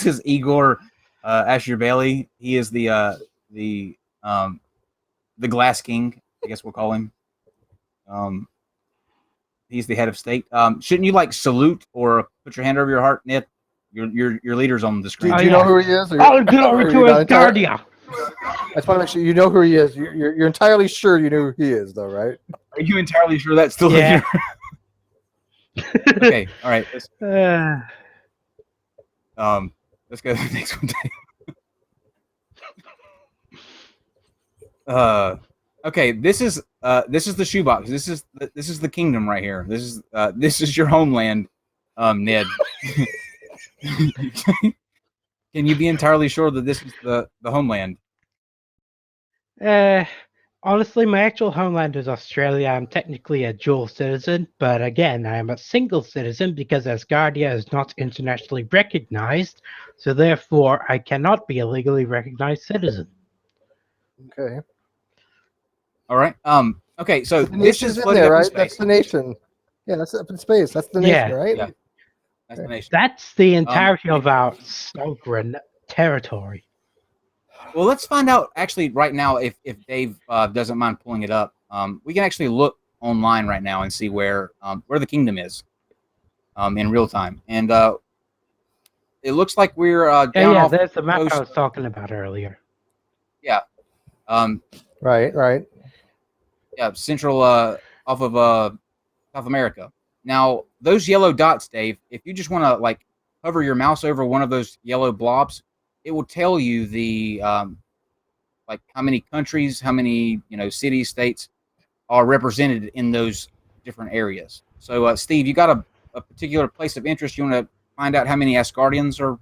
is Igor Asher Bailey. He is the Glass King, I guess we'll call him. He's the head of state. Shouldn't you salute or put your hand over your heart, Ned? Your leader's on the Do, screen. do you know who he is? Or All glory or to you're not entirely- Asgardia. I just want to make sure you know who he is. You're entirely sure you know who he is, though, right? Are you entirely sure that's still Yeah. Okay, all right. Uh, Let's go to the next one. Okay, this is the shoebox. This is the kingdom right here. This is your homeland, Ned. Can you be entirely sure that this is the homeland? honestly, my actual homeland is Australia. I'm technically a dual citizen, but again, I am a single citizen because Asgardia is not internationally recognized, so therefore I cannot be a legally recognized citizen. Okay. All right. Okay, so The this nation's is in floating there, up in right? space. That's the nation. Yeah, that's up in space. That's the Yeah, nation, right? yeah. That's the nation. That's the entirety of our sovereign territory. Well, let's find out actually right now if Dave doesn't mind pulling it up. We can actually look online right now and see where the kingdom is in real time. And it looks like we're down Yeah, off there's the map I coast. was talking about earlier. Yeah. Right. Yeah, central off of South America. Now, those yellow dots, Dave, if you just want to like hover your mouse over one of those yellow blobs, it will tell you the like how many countries, how many cities, states are represented in those different areas. So, Steve, you got a particular place of interest? You want to find out how many Asgardians are?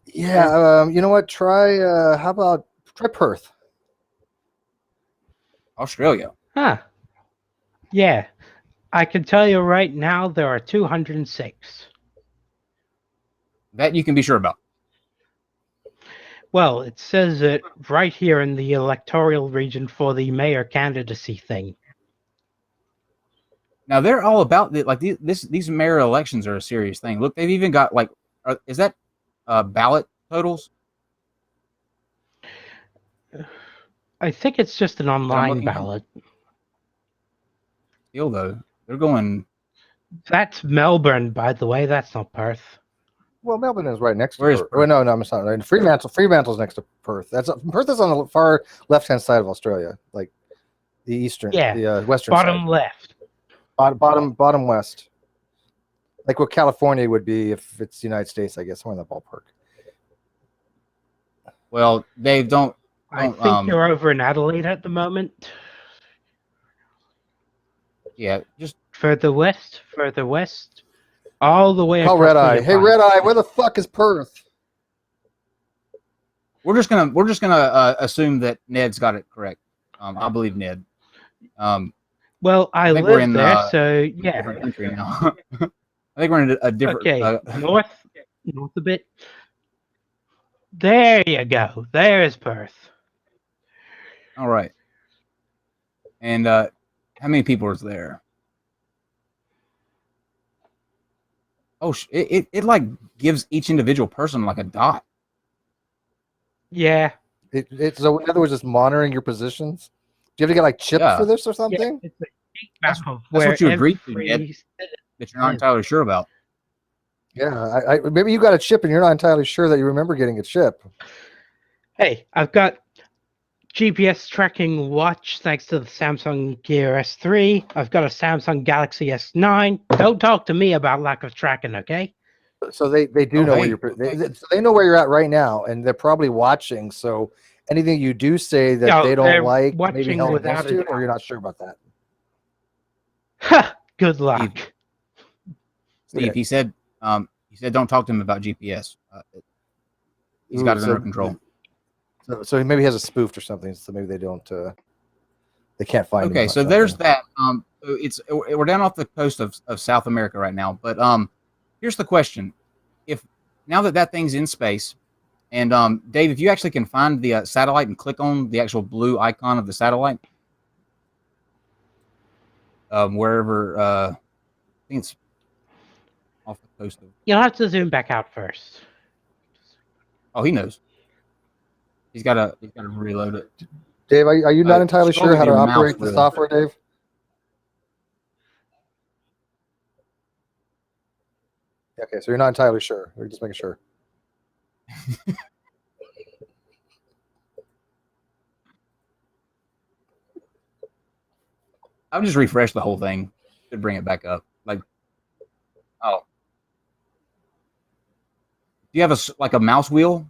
Yeah. You know what? Try. How about try Perth? Australia. Huh. Yeah. I can tell you right now there are 206. That you can be sure about. Well, it says it right here in the electoral region for the mayor candidacy thing. Now they're all about like these mayor elections are a serious thing. Look, they've even got like, is that ballot totals? I think it's just an online looking at? ballot. Still though, they're going. That's Melbourne, by the way. That's not Perth. Well, Melbourne is right next to Where is Perth. Perth? Oh, no, I'm sorry. Right. Fremantle's next to Perth. Perth is on the far left-hand side of Australia, like the eastern, the western Bottom side. left. Bottom west. Like what California would be if it's the United States, I guess, somewhere in the ballpark. Well, Dave, don't. I think you're over in Adelaide at the moment. Yeah, just further west, all the way Call across Red the Eye. Hey, divide. Red Eye, where the fuck is Perth? we're just gonna assume that Ned's got it correct. I believe Ned. Well, I think we're live in, there, so a yeah. different country now. I think we're in a different. Okay, north a bit. There you go. There's Perth. All right. And how many people is there? Oh, it like gives each individual person like a dot. Yeah. So in other words, it's monitoring your positions. Do you have to get like chips for this or something? It's a That's map of what where you agreed to, every Ned, that you're not entirely sure about. Yeah, maybe you got a chip and you're not entirely sure that you remember getting a chip. Hey, I've got GPS tracking watch thanks to the Samsung Gear S3. I've got a Samsung Galaxy S9. Don't talk to me about lack of tracking, okay? So they do know where you're. They know where you're at right now, and they're probably watching. So anything you do say that they don't like, maybe held against you, or you're not sure about that. Ha! Good luck, Steve. He said don't talk to him about GPS. He's got it under control. So maybe he has a spoofed or something. So maybe they don't. They can't find. Okay, so there's that. We're down off the coast of South America right now. But here's the question: if now that thing's in space, and Dave, if you actually can find the satellite and click on the actual blue icon of the satellite, wherever I think it's off the coast of. You'll have to zoom back out first. Oh, he knows. He's got to reload it. Dave, are you not entirely sure how to operate the software, Dave? Okay, so you're not entirely sure. We're just making sure. I'll just refresh the whole thing to bring it back up. Like, oh, do you have a mouse wheel?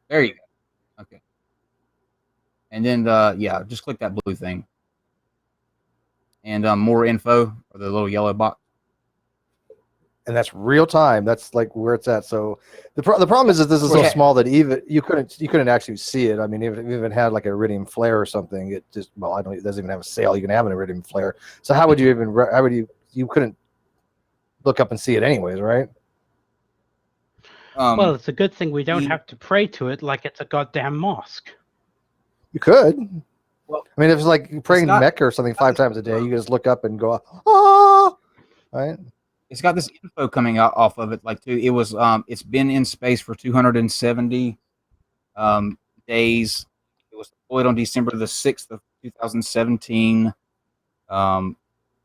There you go. Okay. And then just click that blue thing. And more info or the little yellow box. And that's real time. That's like where it's at. So the problem is that this is so small that even you couldn't actually see it. I mean, if it had like a iridium flare or something, it just it doesn't even have a sail. You can have an iridium flare. So how would you couldn't look up and see it anyways, right? Well, it's a good thing we don't have to pray to it like it's a goddamn mosque. You could. Well, I mean, if it's like praying to Mecca or something 5 times a day, you just look up and go, right? It's got this info coming out off of it. Like, too, it was it's been in space for 270 days. It was deployed on December the 6th of 2017.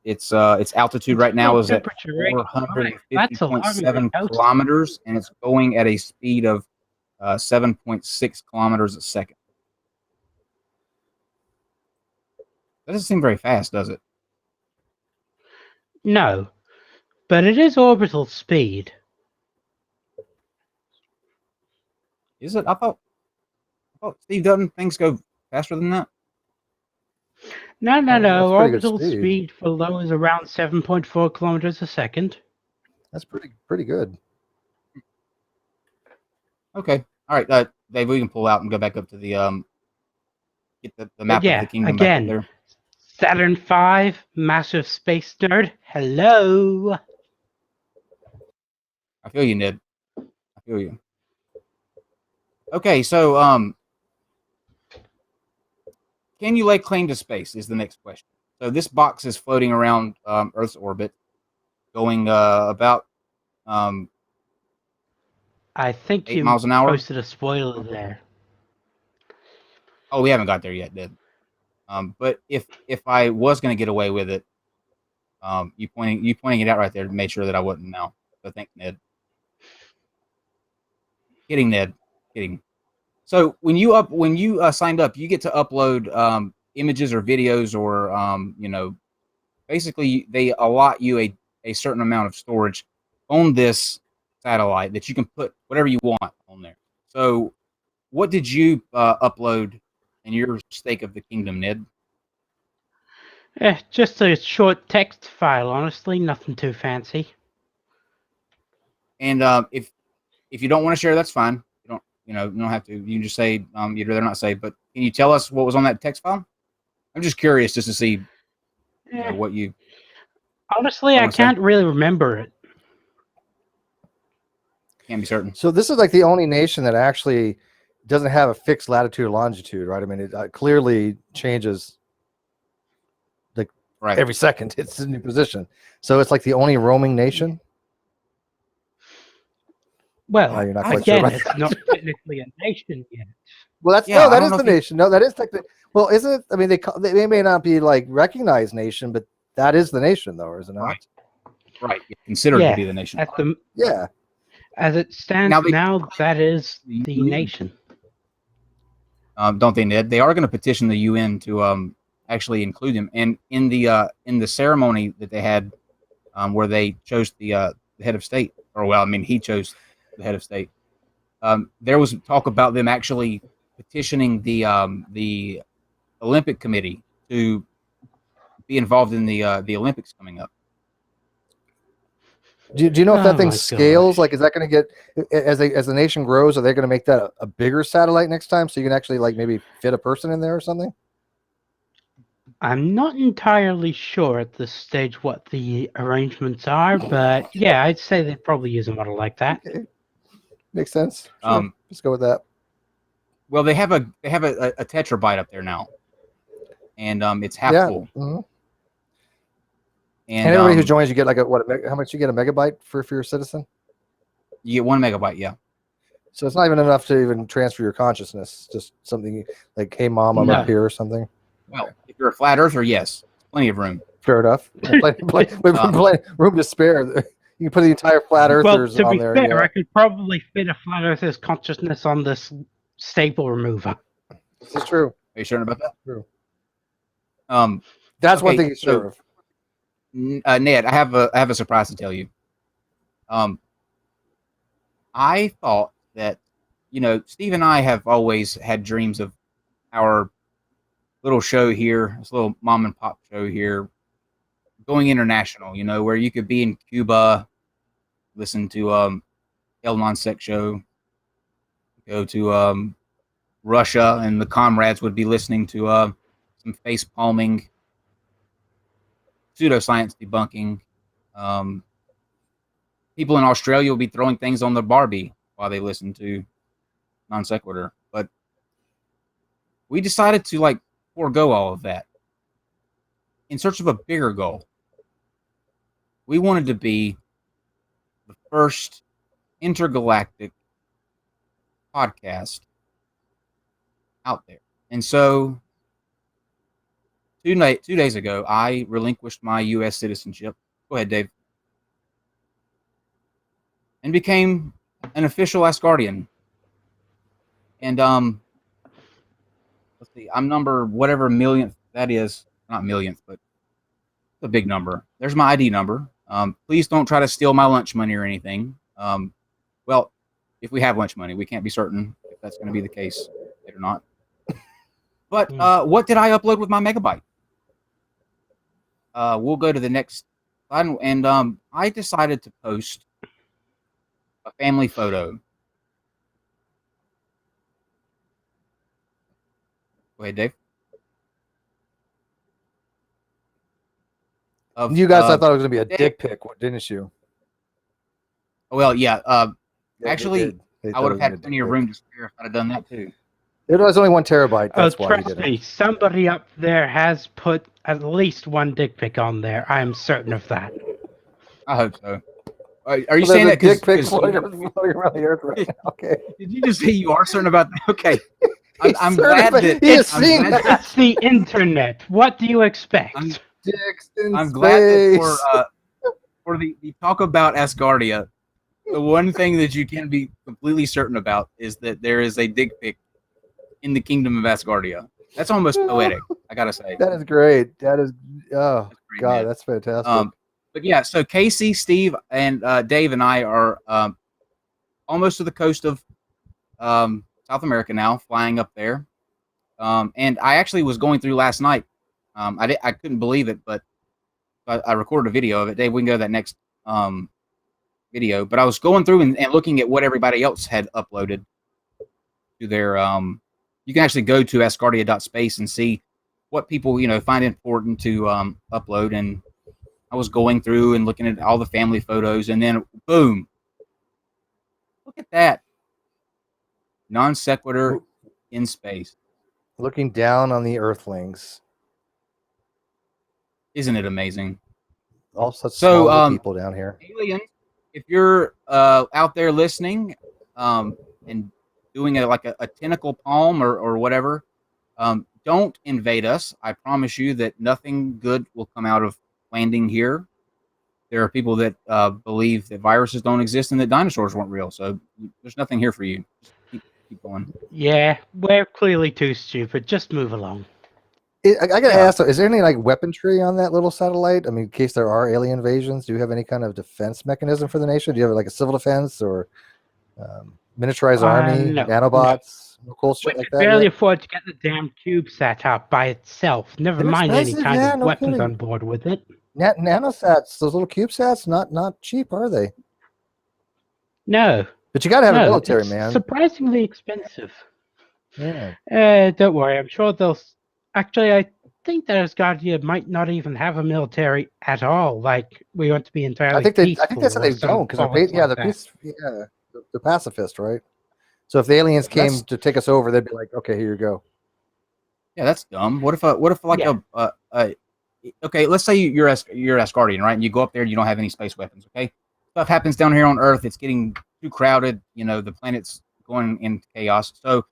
Its altitude right now is at 450.7 kilometers, and it's going at a speed of 7.6 kilometers a second. That doesn't seem very fast, does it? No, but it is orbital speed. Is it? I thought Steve, doesn't things go faster than that? No. Orbital speed for low is around 7.4 kilometers a second. That's pretty good. Okay. All right, Dave, we can pull out and go back up to the get the map of the kingdom again, back up there. Saturn V, massive space nerd. Hello. I feel you, Ned. I feel you. Okay, so can you lay claim to space is the next question. So this box is floating around Earth's orbit, going about I think 8 miles an hour. Posted a spoiler there. Oh, we haven't got there yet, Ned. But if I was going to get away with it, you pointing it out right there made sure that I wouldn't now. So thanks, Ned. Kidding, Ned. Kidding. So when you signed up, you get to upload images or videos or basically they allot you a certain amount of storage on this satellite that you can put whatever you want on there. So what did you upload in your stake of the kingdom, Ned? Just a short text file, honestly, nothing too fancy. And if you don't want to share, that's fine. You don't have to. You can just say you'd rather not say. But can you tell us what was on that text file? I'm just curious, just to see what you. Honestly, I can't really remember it. Can't be certain. So this is like the only nation that actually doesn't have a fixed latitude or longitude, right? I mean, it clearly changes like every second. It's a new position. So it's like the only roaming nation. Well, you're not quite again, sure it's not technically a nation yet. Well, that is the nation. No, that is technically. Well, isn't it? I mean, they may not be like recognized nation, but that is the nation, though, is it not? Right. Considered to be the nation. As it stands now, that is the nation. Don't they, Ned? They are going to petition the UN to actually include him. And in the ceremony that they had, where they chose the head of state, he chose the head of state. There was talk about them actually petitioning the Olympic Committee to be involved in the Olympics coming up. Do you know if that thing scales? Like, is that going to get as the nation grows? Are they going to make that a bigger satellite next time, so you can actually like maybe fit a person in there or something? I'm not entirely sure at this stage what the arrangements are, but yeah, I'd say they'd probably use a model like that. Okay. Makes sense. Sure. Let's go with that. Well, they have a tetrabyte up there now, and it's half full. Mm-hmm. And everybody who joins, you get like how much you get a megabyte for your citizen? You get 1 megabyte, yeah. So it's not even enough to even transfer your consciousness. Just something like, "Hey, mom, I'm up here" or something. Well, if you're a flat earther, yes, plenty of room. Fair enough. Plenty room to spare. You can put the entire flat Well, earthers to on be there. fair, Yeah. I could probably fit a flat earther's consciousness on this staple remover. This is true. Are you sure about that? True. Um, That's one Okay, thing you're sure of. Ned, I have a surprise to tell you. I thought that, Steve and I have always had dreams of our little show here, this little mom and pop show here, going international. Where you could be in Cuba, listen to El Non-Sec show, go to Russia, and the comrades would be listening to some face palming, pseudoscience debunking. People in Australia will be throwing things on the Barbie while they listen to Non-Sequitur. But we decided to forego all of that in search of a bigger goal. We wanted to be the first intergalactic podcast out there. And so 2 days ago, I relinquished my U.S. citizenship. Go ahead, Dave. And became an official Asgardian. And let's see, I'm number whatever millionth that is. Not millionth, but it's a big number. There's my ID number. Please don't try to steal my lunch money or anything. Well, if we have lunch money, we can't be certain if that's going to be the case or not. But what did I upload with my megabyte? We'll go to the next slide, and I decided to post a family photo. Go ahead, Dave. You guys, I thought it was going to be a dick pic, didn't you? Well, yeah. Yeah, Actually, they I would have thought it was had plenty of room to spare if I'd have done that too. It was only 1 terabyte. That's why he Trust did me, it. somebody up there has put at least one dick pic on there. I am certain of that. I hope so. Are you So saying there's that a dick pic 'cause floating around the earth right now? Okay. Did you just say you are certain about that? Okay. I'm He's glad certified. that He has I'm seen glad that. It's the internet. What do you expect? Dicks in I'm glad that space. for the talk about Asgardia, the one thing that you can be completely certain about is that there is a dick pic in the kingdom of Asgardia. That's almost poetic, I gotta say. That is great. That is, oh, That's great, God, man. that's fantastic. But yeah, so Casey, Steve, and Dave and I are almost to the coast of South America now, flying up there. And I actually was going through last night. I couldn't believe it, but I recorded a video of it. Dave, we can go to that next video. But I was going through and looking at what everybody else had uploaded to their. You can actually go to asgardia.space and see what people find important to upload. And I was going through and looking at all the family photos, and then boom, look at that Non-Sequitur in space. Looking down on the Earthlings. Isn't it amazing? All such So, small little people down here. Aliens, if you're out there listening and doing a tentacle palm or whatever, don't invade us. I promise you that nothing good will come out of landing here. There are people that believe that viruses don't exist and that dinosaurs weren't real. So there's nothing here for you. Just keep going. Yeah, we're clearly too stupid. Just move along. I gotta ask though, is there any weaponry on that little satellite? I mean, in case there are alien invasions, do you have any kind of defense mechanism for the nation? Do you have a civil defense or miniaturized army, No. nanobots, no cool shit We like could that? barely yet? afford to get the damn cube set up by itself. Never They're mind any expensive, kind yeah, of no weapons kidding. on board with it. Nanosats, those little CubeSats, not cheap, are they? No. But you gotta have a military, it's man. surprisingly expensive. Yeah. Don't worry. I'm sure they'll. Actually, I think that Asgardia might not even have a military at all. We want to be entirely. I think they peaceful said they or some don't because bollocks they're like that. they're pacifist, right? So if the aliens came That's- to take us over, they'd be like, okay, here you go. Yeah, that's dumb. What if okay, let's say you're Asgardian, right? And you go up there and you don't have any space weapons, okay? Stuff happens down here on Earth. It's getting too crowded. The planet's going into chaos. So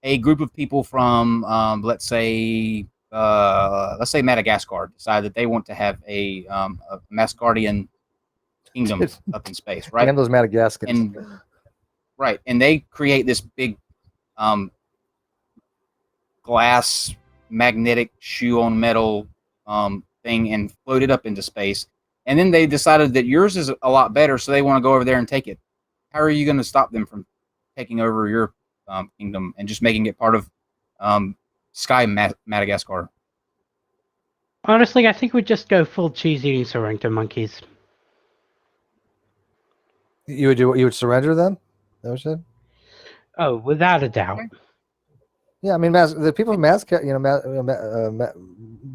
a group of people from, let's say Madagascar decide that they want to have a Asgardian kingdom up in space, right? And those Madagascans. And right, and they create this big glass magnetic shoe on metal thing and float it up into space. And then they decided that yours is a lot better, so they want to go over there and take it. How are you going to stop them from taking over your kingdom and just making it part of Sky Madagascar? Honestly, I think we'd just go full cheese-eating Sorrento monkeys. You would surrender them? That what you said? Oh, without a doubt. Yeah, I mean, the people from Madagascar,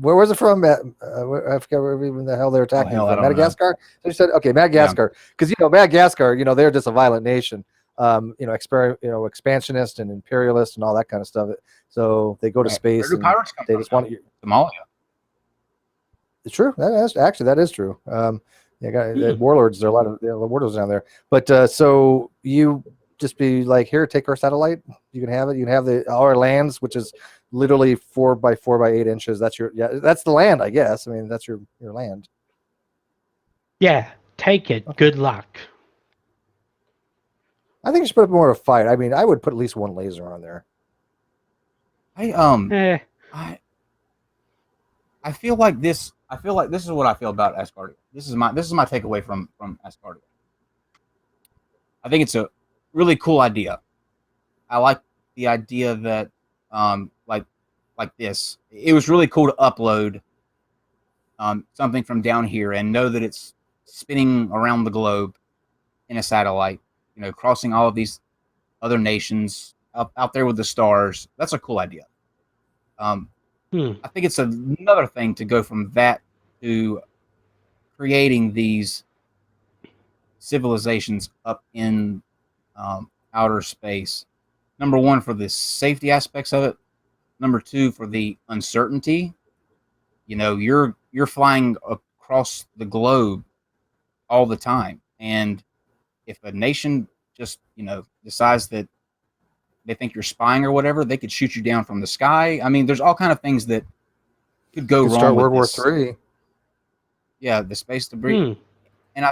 where was it from? I forget where even the hell they're attacking from. Madagascar. So you said, okay, Madagascar, because Madagascar, they're just a violent nation, expansionist and imperialist and all that kind of stuff. So they go to space. Where do pirates come from? Just want Somalia. It's true. That is true. Warlords. There are a lot of warlords down there. But so you just be like, here, take our satellite. You can have it. You can have our lands, which is literally 4 by 4 by 8 inches. That's the land, I guess. I mean, that's your land. Yeah, take it. Good luck. I think you should put up more of a fight. I mean, I would put at least one laser on there. I feel like this. I feel like this is what I feel about Asgardia. This is my takeaway from Asgardia. I think it's a really cool idea. I like the idea that like this. It was really cool to upload something from down here and know that it's spinning around the globe in a satellite. Crossing all of these other nations out there with the stars. That's a cool idea. I think it's another thing to go from that to creating these civilizations up in outer space. Number one, for the safety aspects of it. Number two, for the uncertainty. You're flying across the globe all the time, and if a nation just decides that they think you're spying or whatever, they could shoot you down from the sky. I mean, there's all kind of things that could go wrong. Start with World War this. III. Yeah, the space debris. And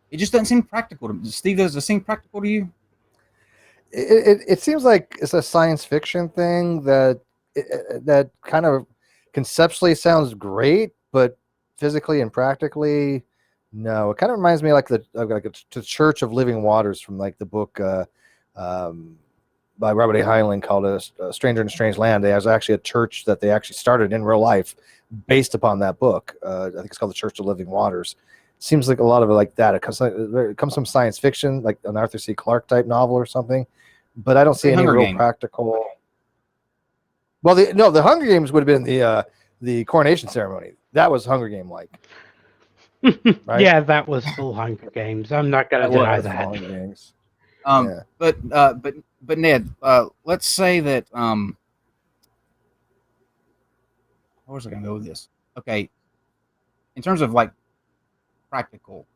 it just doesn't seem practical to me. Steve, does it seem practical to you? It seems like it's a science fiction thing that kind of conceptually sounds great, but physically and practically, no. It kind of reminds me like the Church of Living Waters from like the book by Robert A. Heinlein called A Stranger in a Strange Land. There's actually a church that they actually started in real life based upon that book. I think it's called the Church of Living Waters. Seems like a lot of it like that. It comes from science fiction, like an Arthur C. Clarke type novel or something. But I don't see any real practical. Well, the Hunger Games would have been the coronation ceremony. That was Hunger Game like. Right? Yeah, that was full Hunger Games. I'm not going to deny that. Hunger Games. But Ned, let's say that where was I going to go with this? Okay, in terms of like practical,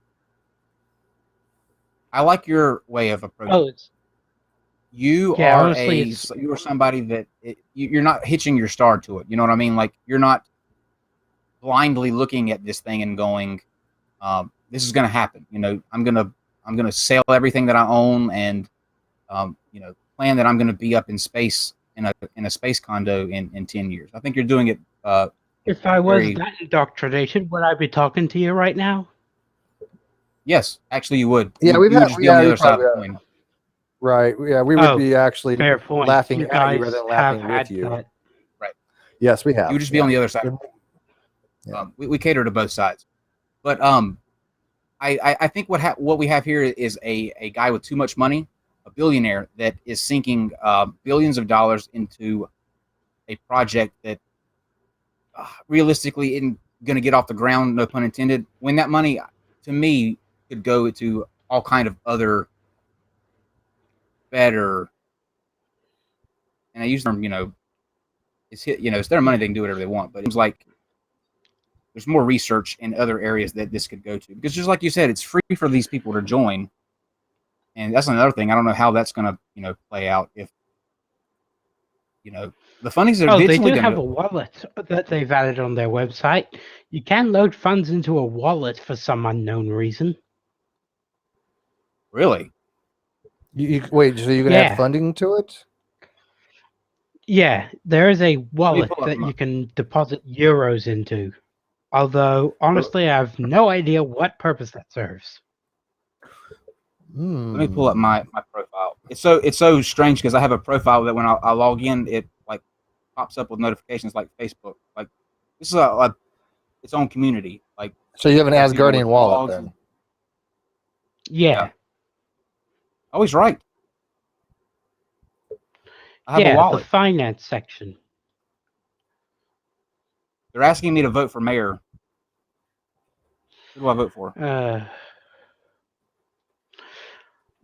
I like your way of approaching. You are somebody that you're not hitching your star to it. You know what I mean? Like you're not blindly looking at this thing and going, "This is going to happen." I'm gonna sell everything that I own and plan that I'm going to be up in space in a space condo in 10 years. I think you're doing it. If I was that indoctrination, would I be talking to you right now? Yes, actually, you would. Yeah, you would just be on the other side of the coin. Right. Yeah, we would be actually laughing at you rather than laughing with you. Right. Yes, we have. You would just be on the other side. Yeah. We cater to both sides, but I think what we have here is a guy with too much money, a billionaire that is sinking billions of dollars into a project that realistically isn't going to get off the ground. No pun intended. When that money, to me, could go to all kind of other better, and I use the term, it's their money, they can do whatever they want, but it seems like there's more research in other areas that this could go to, because just like you said, it's free for these people to join, and that's another thing. I don't know how that's going to play out if the funding's Oh, they eventually do going have a wallet that they've added on their website. You can load funds into a wallet for some unknown reason. really. Wait, so you can add Yeah. funding to it? Yeah, there is a Let me wallet pull up that you can deposit euros into. Although, honestly, I have no idea what purpose that serves. Let me pull up my profile. It's so strange because I have a profile that when I log in, it like pops up with notifications like Facebook. Like this is its own community. Like So you have an got people Asgardian with wallet blogs then? Yeah, always right. I have a yeah, the wallet. finance section. They're asking me to vote for mayor. Who do I vote for?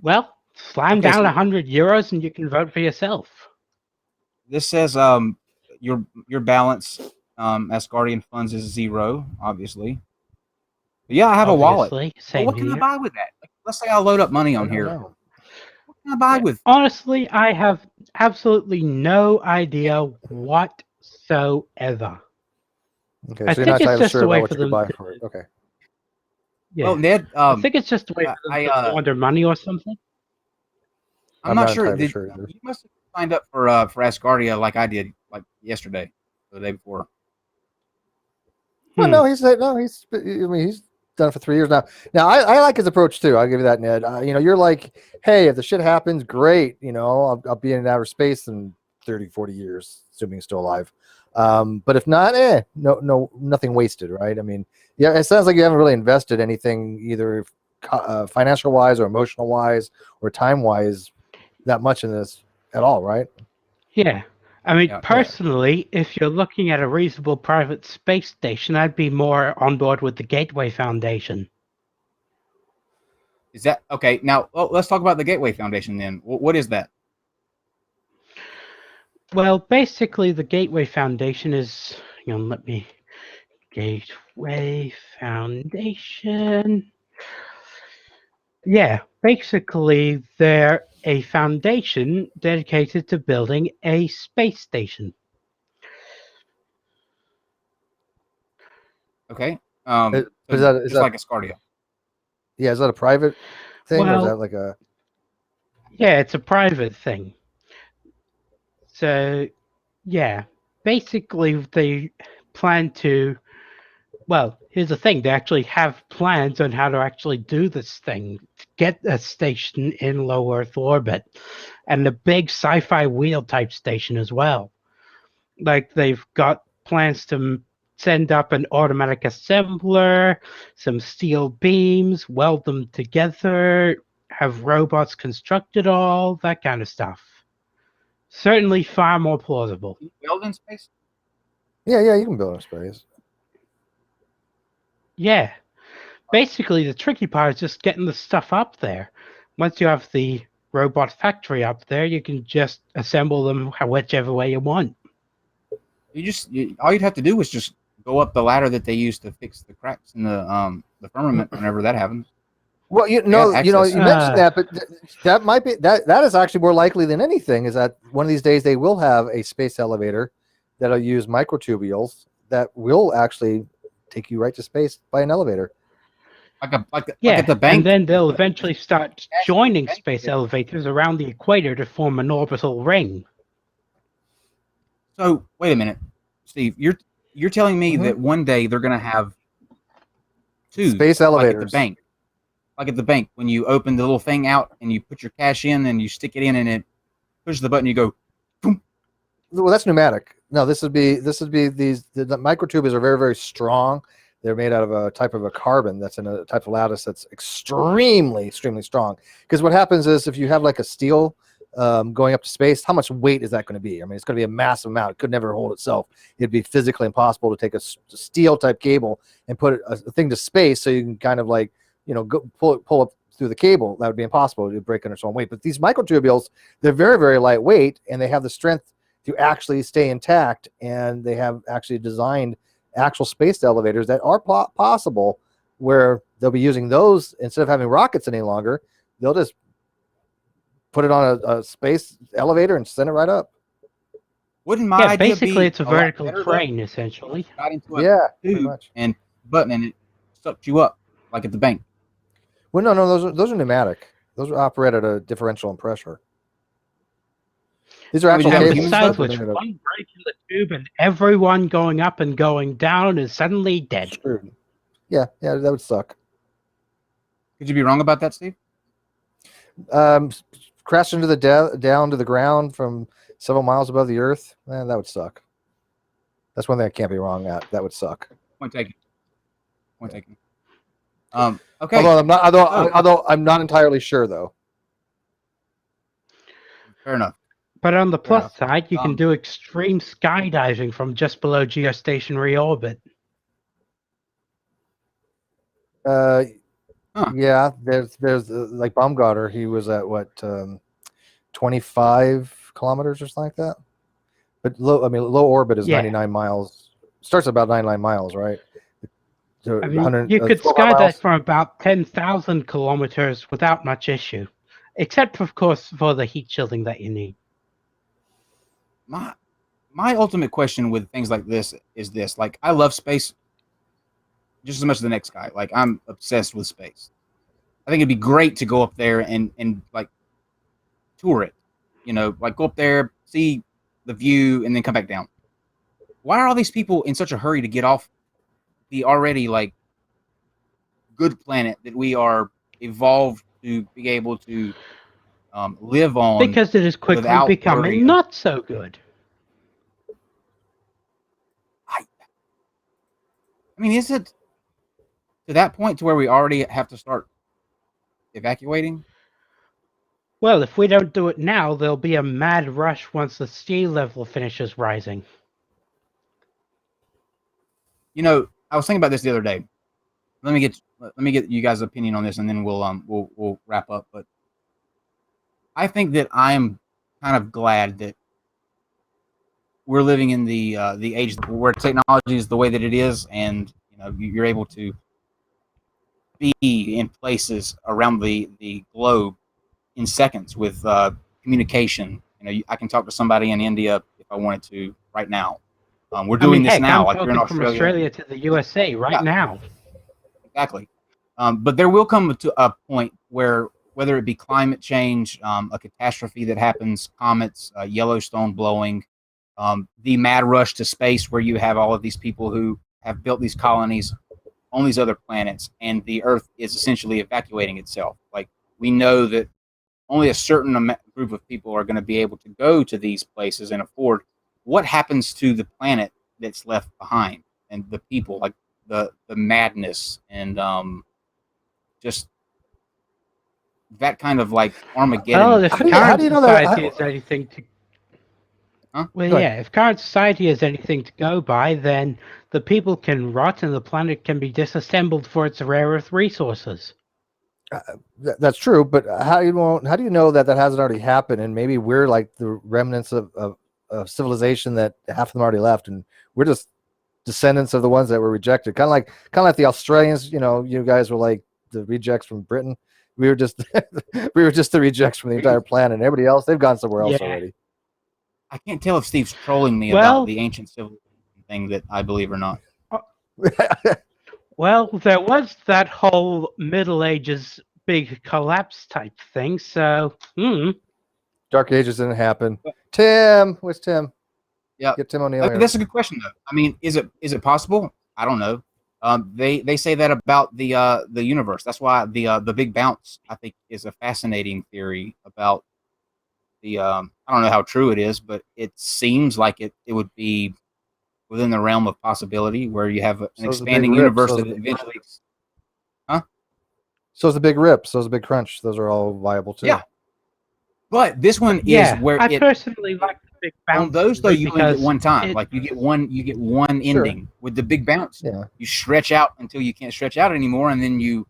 Well, slam Okay, down so 100 euros and you can vote for yourself. this says your balance Asgardian funds is 0, obviously. But yeah, I have a wallet. Obviously, But same what can I here. buy with that? Like, let's say I load up money I on don't here. know. What can I buy Yeah, with? honestly, I have absolutely no idea whatsoever. Okay, I so you're think not it's entirely just sure a about way what for you could them buy to, for it. Okay. Well, yeah. Ned, I think it's just a way I, for them I to launder money or something. I'm I'm not not sure. entirely sure either. You must have signed up for Asgardia like I did, like yesterday or the day before. Well, Hmm. no, he's. I mean, he's done it for 3 years now. Now, I like his approach too. I'll give you that, Ned. You're like, hey, if the shit happens, great. I'll be in outer space in 30, 40 years, assuming he's still alive. But if not, no, nothing wasted, right? I mean, yeah, it sounds like you haven't really invested anything either financial wise or emotional wise or time wise that much in this at all, right? Yeah. I mean, Yeah. personally, if you're looking at a reasonable private space station, I'd be more on board with the Gateway Foundation. Is that okay? Now let's talk about the Gateway Foundation. Then, what is that? Well, basically, the Gateway Foundation is, let me. Gateway Foundation. Yeah, basically, they're a foundation dedicated to building a space station. Okay. Is So that just like Asgardia. yeah? Is that a private thing or is Well, that like a? yeah, it's a private thing. So, yeah, basically, they plan to. Well, here's the thing: they actually have plans on how to actually do this thing, get a station in low Earth orbit, and a big sci-fi wheel type station as well. Like they've got plans to send up an automatic assembler, some steel beams, weld them together, have robots construct it all, that kind of stuff. Certainly far more plausible. Weld in space. Yeah, you can build in space. Yeah. Basically, the tricky part is just getting the stuff up there. Once you have the robot factory up there, you can just assemble them whichever way you want. All you'd have to do is just go up the ladder that they use to fix the cracks in the firmament whenever that happens. Well, They have you access. mentioned that, but that might be that is actually more likely than anything. Is that one of these days they will have a space elevator that'll use microtubules that will actually take you right to space by an elevator. Like Yeah, at the bank. and then they'll eventually start joining space elevators around the equator to form an orbital ring. So wait a minute, Steve. You're telling me Mhm. that one day they're going to have two Space like elevators. at the bank. Like at the bank, when you open the little thing out and you put your cash in and you stick it in and it pushes the button, you go, boom. Well, that's pneumatic. No, this would be these the microtubules are very, very strong. They're made out of a type of a carbon that's in a type of lattice that's extremely, extremely strong. Because what happens is if you have like a steel going up to space, how much weight is that going to be? I mean, it's going to be a massive amount. It could never hold itself. It'd be physically impossible to take a steel type cable and put a thing to space so you can kind of like, go pull up through the cable. That would be impossible. It would break under its own weight. But these microtubules, they're very, very lightweight, and they have the strength to actually stay intact, and they have actually designed actual space elevators that are possible where they'll be using those instead of having rockets any longer. They'll just put it on a space elevator and send it right up. Wouldn't my Yeah, idea basically be it's a a lot vertical better, though? train, essentially. Got into a Yeah, pretty tube much. and button and it sucked you up like at the bank. Well, no, those are pneumatic. Those are operate at a differential in pressure. These are Would actual you have And a cables. human besides stuff? which, one break in the tube and everyone going up and going down is suddenly dead. Screwed. Yeah, that would suck. Could you be wrong about that, Steve? Crash into the down to the ground from several miles above the earth. Man, that would suck. That's one thing I can't be wrong at. That would suck. Point taken. Point taken. Okay. Although I'm not entirely sure though. Fair enough. But on the Fair plus side, you can Um, do extreme skydiving from just below geostationary orbit. Yeah, there's like Baumgartner. He was at what 25 kilometers or something like that. But low orbit is Yeah. 99 miles. Starts at about 99 miles, right? So I mean, you could 12 skydive miles. from about 10,000 kilometers without much issue, except, of course, for the heat shielding that you need. my ultimate question with things like this is this: like, I love space just as much as the next guy. Like, I'm obsessed with space. I think it'd be great to go up there and like tour it. You know, like go up there, see the view, and then come back down. Why are all these people in such a hurry to get off the already like good planet that we are evolved to be able to live on? Because it is quickly without becoming worrying. not so good. I mean, is it to that point to where we already have to start evacuating? Well, if we don't do it now, there'll be a mad rush once the sea level finishes rising. You know, I was thinking about this the other day. Let me get you guys' opinion on this, and then we'll wrap up. But I think that I'm kind of glad that we're living in the age where technology is the way that it is, and you know you're able to be in places around the globe in seconds with communication. You know, I can talk to somebody in India if I wanted to right now. We're doing this heck, now. I'm Like you're in talking from Australia to the USA right now. Exactly. But there will come to a point where, whether it be climate change, a catastrophe that happens, comets, Yellowstone blowing, the mad rush to space where you have all of these people who have built these colonies on these other planets, and the Earth is essentially evacuating itself. Like, we know that only a certain group of people are going to be able to go to these places and afford. What happens to the planet that's left behind, and the people, like the madness and just that kind of like Armageddon. Well, if How do current you know that? society is anything to Huh? Well, Go yeah, if current society is anything to go by, then the people can rot and the planet can be disassembled for its rare earth resources. That's true, but how do you know that hasn't already happened? And maybe we're like the remnants of civilization that half of them already left, and we're just descendants of the ones that were rejected. Kind of like the Australians. You know, you guys were like the rejects from Britain. We were just we were just the rejects from the entire planet. And everybody else, they've gone somewhere else Yeah. already. I can't tell if Steve's trolling me Well- about the ancient civilization thing that I believe or not. Well, there was that whole Middle Ages big collapse type thing, so Dark Ages didn't happen. Tim, where's Tim? Yeah. Get Tim O'Neill here. That's a good question, though. I mean, is it possible? I don't know. They say that about the universe. That's why the Big Bounce, I think, is a fascinating theory about the I don't know how true it is, but it seems like it would be within the realm of possibility, where you have an So is the expanding Big Rip, universe so is that the- eventually. So is the Big Rip. So is the Big Crunch. Those are all viable too. Yeah. But this one yeah. is where I it personally like the big bounce. on those though you only get because one time. it- Like you get one ending. With the Big Bounce. Yeah. You stretch out until you can't stretch out anymore, and then you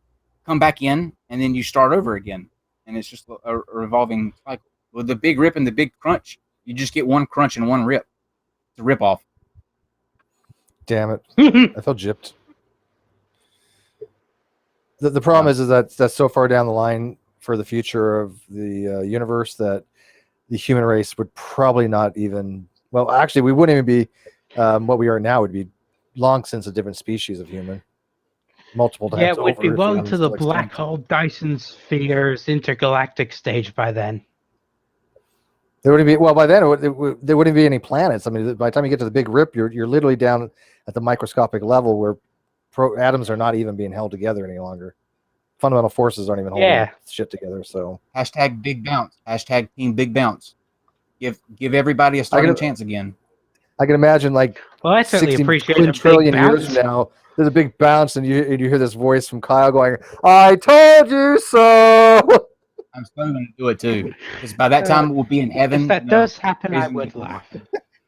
come back in, and then you start over again, and it's just a revolving cycle. With the Big Rip and the Big Crunch, you just get one crunch and one rip. It's a rip off. Damn it. I felt gypped. The problem is that that's so far down the line for the future of the universe that the human race would probably not even Well, actually, we wouldn't even be what we are now. Would be long since a different species of human. Multiple times Yeah, it would be over if we well were into the still black extinct. hole Dyson sphere's intergalactic stage by then. There wouldn't be by then there wouldn't be any planets. I mean, by the time you get to the Big Rip, you're literally down at the microscopic level where atoms are not even being held together any longer. Fundamental forces aren't even holding shit together. So Hashtag big bounce. Hashtag team big bounce. Give everybody a starting chance again. I can imagine like Well, I certainly 60 appreciate a big trillion years bounce. from now, there's a big bounce, and you hear this voice from Kyle going, "I told you so." I'm still going to do it too, because by that time we'll be in heaven. If that does happen, I would laugh.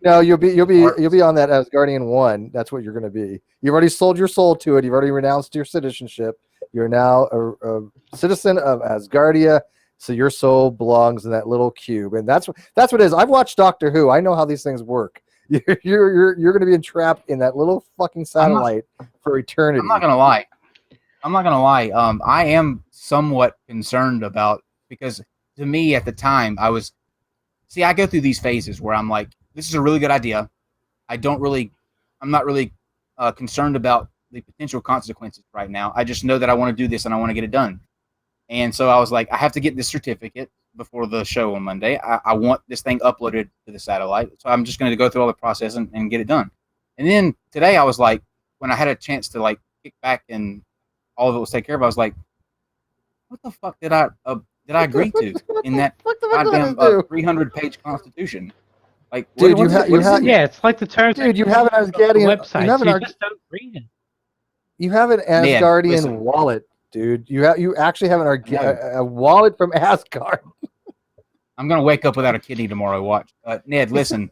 No, you'll be on that Asgardian 1. That's what you're going to be. You've already sold your soul to it. You've already renounced your citizenship. You're now a citizen of Asgardia. So your soul belongs in that little cube, and that's what it is. I've watched Doctor Who. I know how these things work. You're going to be entrapped in that little fucking satellite for eternity. I'm not going to lie. I am somewhat concerned about, because to me at the time I go through these phases where I'm like, this is a really good idea. I'm not really concerned about the potential consequences right now. I just know that I want to do this and I want to get it done. And so I was like, I have to get this certificate before the show on Monday. I want this thing uploaded to the satellite. So I'm just going to go through all the process and get it done. And then today I was like, when I had a chance to like kick back and all of it was taken care of, I was like, what the fuck did I agree to in that goddamn 300-page constitution? Like, dude, yeah, it's like the terms. Dude, you have an Asgardian website. You just don't read it. You have an Asgardian wallet, dude. You actually have a wallet from Asgard. I'm gonna wake up without a kidney tomorrow. Watch, Ned. Listen,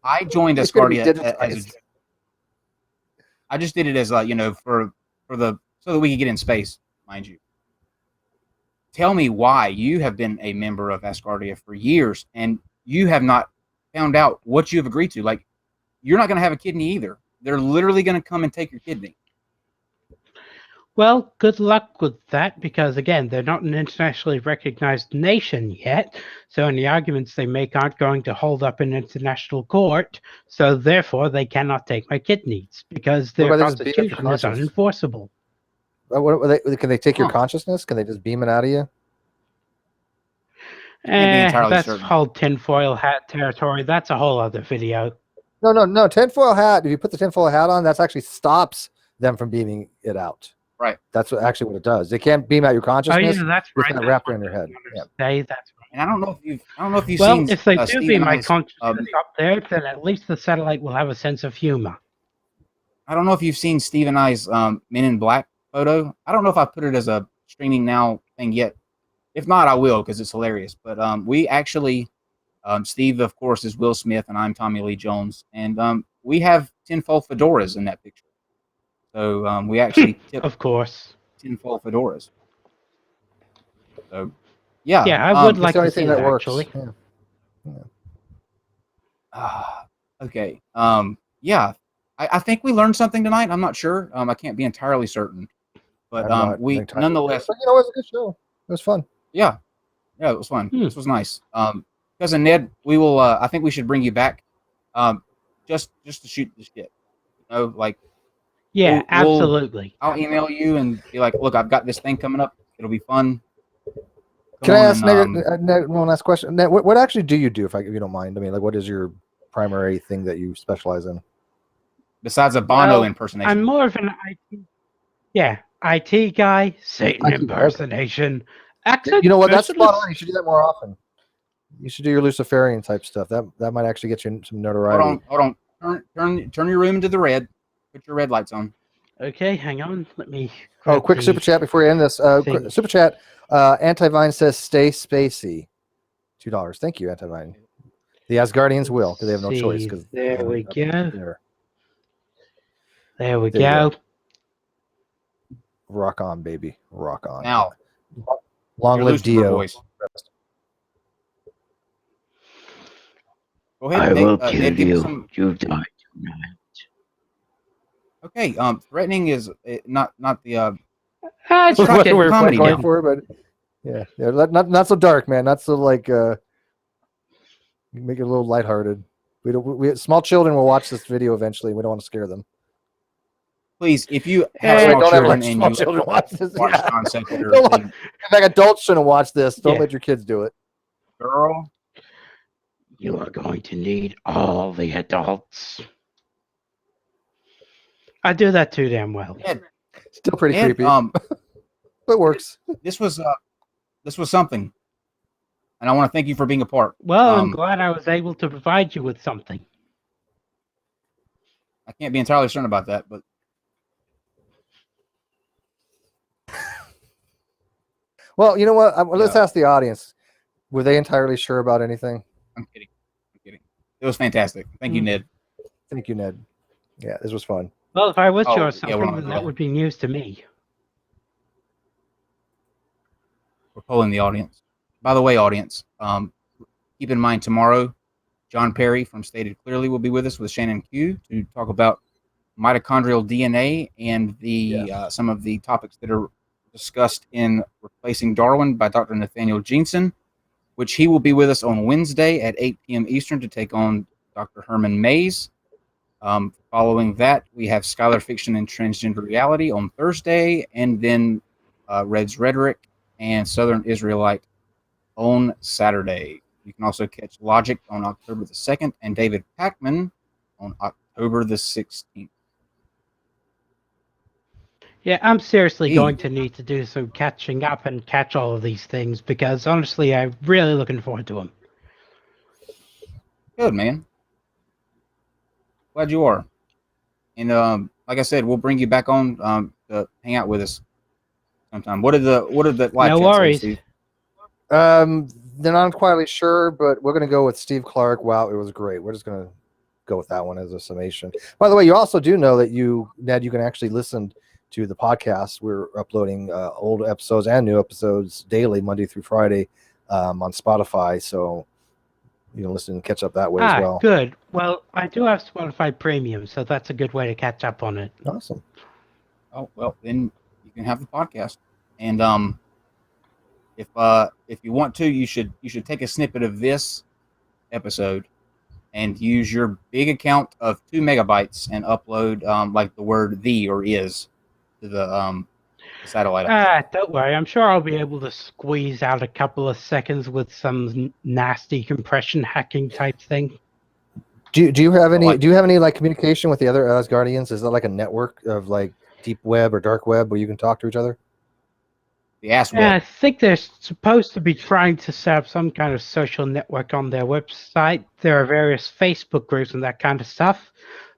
I joined Asgardia I just did it as so that we could get in space, mind you. Tell me why you have been a member of Asgardia for years and you have not found out what you have agreed to. Like, you're not going to have a kidney either. They're literally going to come and take your kidney. Well, good luck with that, because again, they're not an internationally recognized nation yet, so any arguments they make aren't going to hold up in international court, so therefore they cannot take my kidneys, because their constitution is unenforceable. Can they take your consciousness? Can they just beam it out of you? That's whole tinfoil hat territory. That's a whole other video. No. Tinfoil hat. If you put the tinfoil hat on, that actually stops them from beaming it out. Right. That's what it does. They can't beam out your consciousness. Oh, yeah, that's right. It's kind of wrapped around your head. Yeah. That's right. And I don't know if you've well, seen. Well, if they do beam my consciousness up there, then at least the satellite will have a sense of humor. I don't know if you've seen Steve and I's Men in Black photo. I don't know if I put it as a streaming now thing yet. If not, I will, because it's hilarious. But we actually, Steve, of course, is Will Smith, and I'm Tommy Lee Jones. And we have tinfoil fedoras in that picture. So we actually of course, tinfoil fedoras. So yeah, I would like to see that actually. Okay. Yeah, I think we learned something tonight. I'm not sure. I can't be entirely certain, but we nonetheless. But, it was a good show. It was fun. Yeah, it was fun. This was nice. Cousin Ned, we will. I think we should bring you back, just to shoot the shit. Like. Yeah, absolutely. I'll email you and be like, look, I've got this thing coming up. It'll be fun. Can I ask Ned one last question? Ned, what actually do you do, if you don't mind? I mean, like, what is your primary thing that you specialize in? Besides a Bono impersonation. I'm more of an IT guy, Satan impersonation. You know what? That's spot on. You should do that more often. You should do your Luciferian type stuff. That might actually get you some notoriety. Hold on. Turn your room into the red. Put your red lights on. Okay, hang on. Let me. Quick super chat before we end this. Super chat. Antivine says, "Stay spacey." $2. Thank you, Antivine. The Asgardians will, because they have no choice. There we go. There we go. Rock on, baby. Rock on. Now, long live Dio. Go ahead. I will kill you. You die tonight. Okay. Threatening is not the. It's what we're going for, but yeah, not so dark, man. Not so like make it a little lighthearted. We don't. Small children will watch this video eventually. We don't want to scare them. Please, if you have Don't small have children like and small you children watch this. watch Yeah. NonSequitur, Don't then In fact, adults shouldn't watch this. Don't Yeah. let your kids do it. girl, You are going to need all the adults. I do that too damn well. Ed, Still pretty Ed, creepy, but works. this was something, and I want to thank you for being a part. Well, I'm glad I was able to provide you with something. I can't be entirely certain about that, but Well, you know what? Let's Yeah. ask the audience. Were they entirely sure about anything? I'm kidding. It was fantastic. Thank you, Ned. Thank you, Ned. Yeah, this was fun. Well, if I was Oh, sure yeah, of something, we're on then the that call. would be news to me. We're polling the audience. By the way, audience, keep in mind tomorrow, John Perry from Stated Clearly will be with us with Shannon Q to talk about mitochondrial DNA and the some of the topics that are discussed in Replacing Darwin by Dr. Nathaniel Jensen, which he will be with us on Wednesday at 8 p.m. Eastern to take on Dr. Herman Mays. Following that, we have Scholar Fiction and Transgender Reality on Thursday, and then Red's Rhetoric and Southern Israelite on Saturday. You can also catch Logic on October the 2nd and David Packman on October the 16th. Yeah, I'm seriously Hey. going to need to do some catching up and catch all of these things because honestly, I'm really looking forward to them. Good, man. Glad you are. And like I said, we'll bring you back on to hang out with us sometime. What did the live No chat worries. say, Steve? They're not entirely sure, but we're going to go with Steve Clark. Wow, it was great. We're just going to go with that one as a summation. By the way, you also do know that Ned, you can actually listen to the podcast. We're uploading old episodes and new episodes daily, Monday through Friday, on Spotify. So you can listen and catch up that way as well. Good. Well, I do have Spotify Premium, so that's a good way to catch up on it. Awesome. Oh well, then you can have the podcast. And if you want to, you should take a snippet of this episode and use your big account of 2 megabytes and upload like the word "the" or "is" to the satellite. Don't worry. I'm sure I'll be able to squeeze out a couple of seconds with some nasty compression hacking type thing. Do you have any like- do you have any like communication with the other Asgardians? Is that like a network of like deep web or dark web where you can talk to each other? The ass I web. think they're supposed to be trying to set up some kind of social network on their website. There are various Facebook groups and that kind of stuff,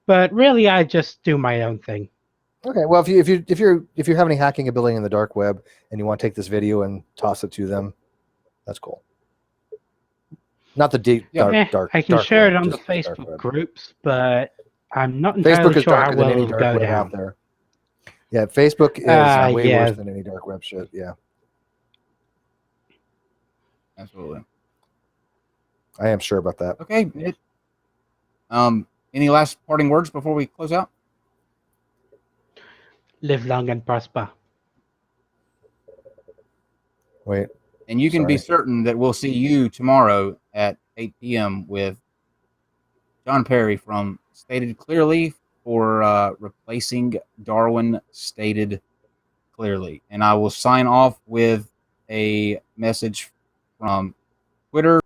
but really, I just do my own thing. Okay, well, if you have any hacking ability in the dark web and you want to take this video and toss it to them, that's cool. Not the deep dark. I can dark share web, it on the just the dark Facebook web. groups, but I'm not entirely Facebook is sure how darker than well any it'll dark go web down. out there. Yeah, Facebook is way yeah. worse than any dark web shit. Yeah, Absolutely. I am sure about that. Okay. Any last parting words before we close out? Live long and prosper. Wait, And you can be Sorry. certain that we'll see you tomorrow at 8 p.m. with John Perry from Stated Clearly for Replacing Darwin Stated Clearly. And I will sign off with a message from Twitter.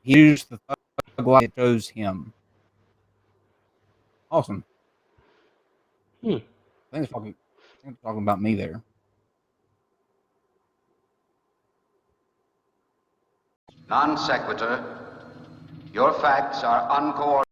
He used the thug life that chose him. Awesome. I think it's talking about me there. Non sequitur. Your facts are uncoordinated.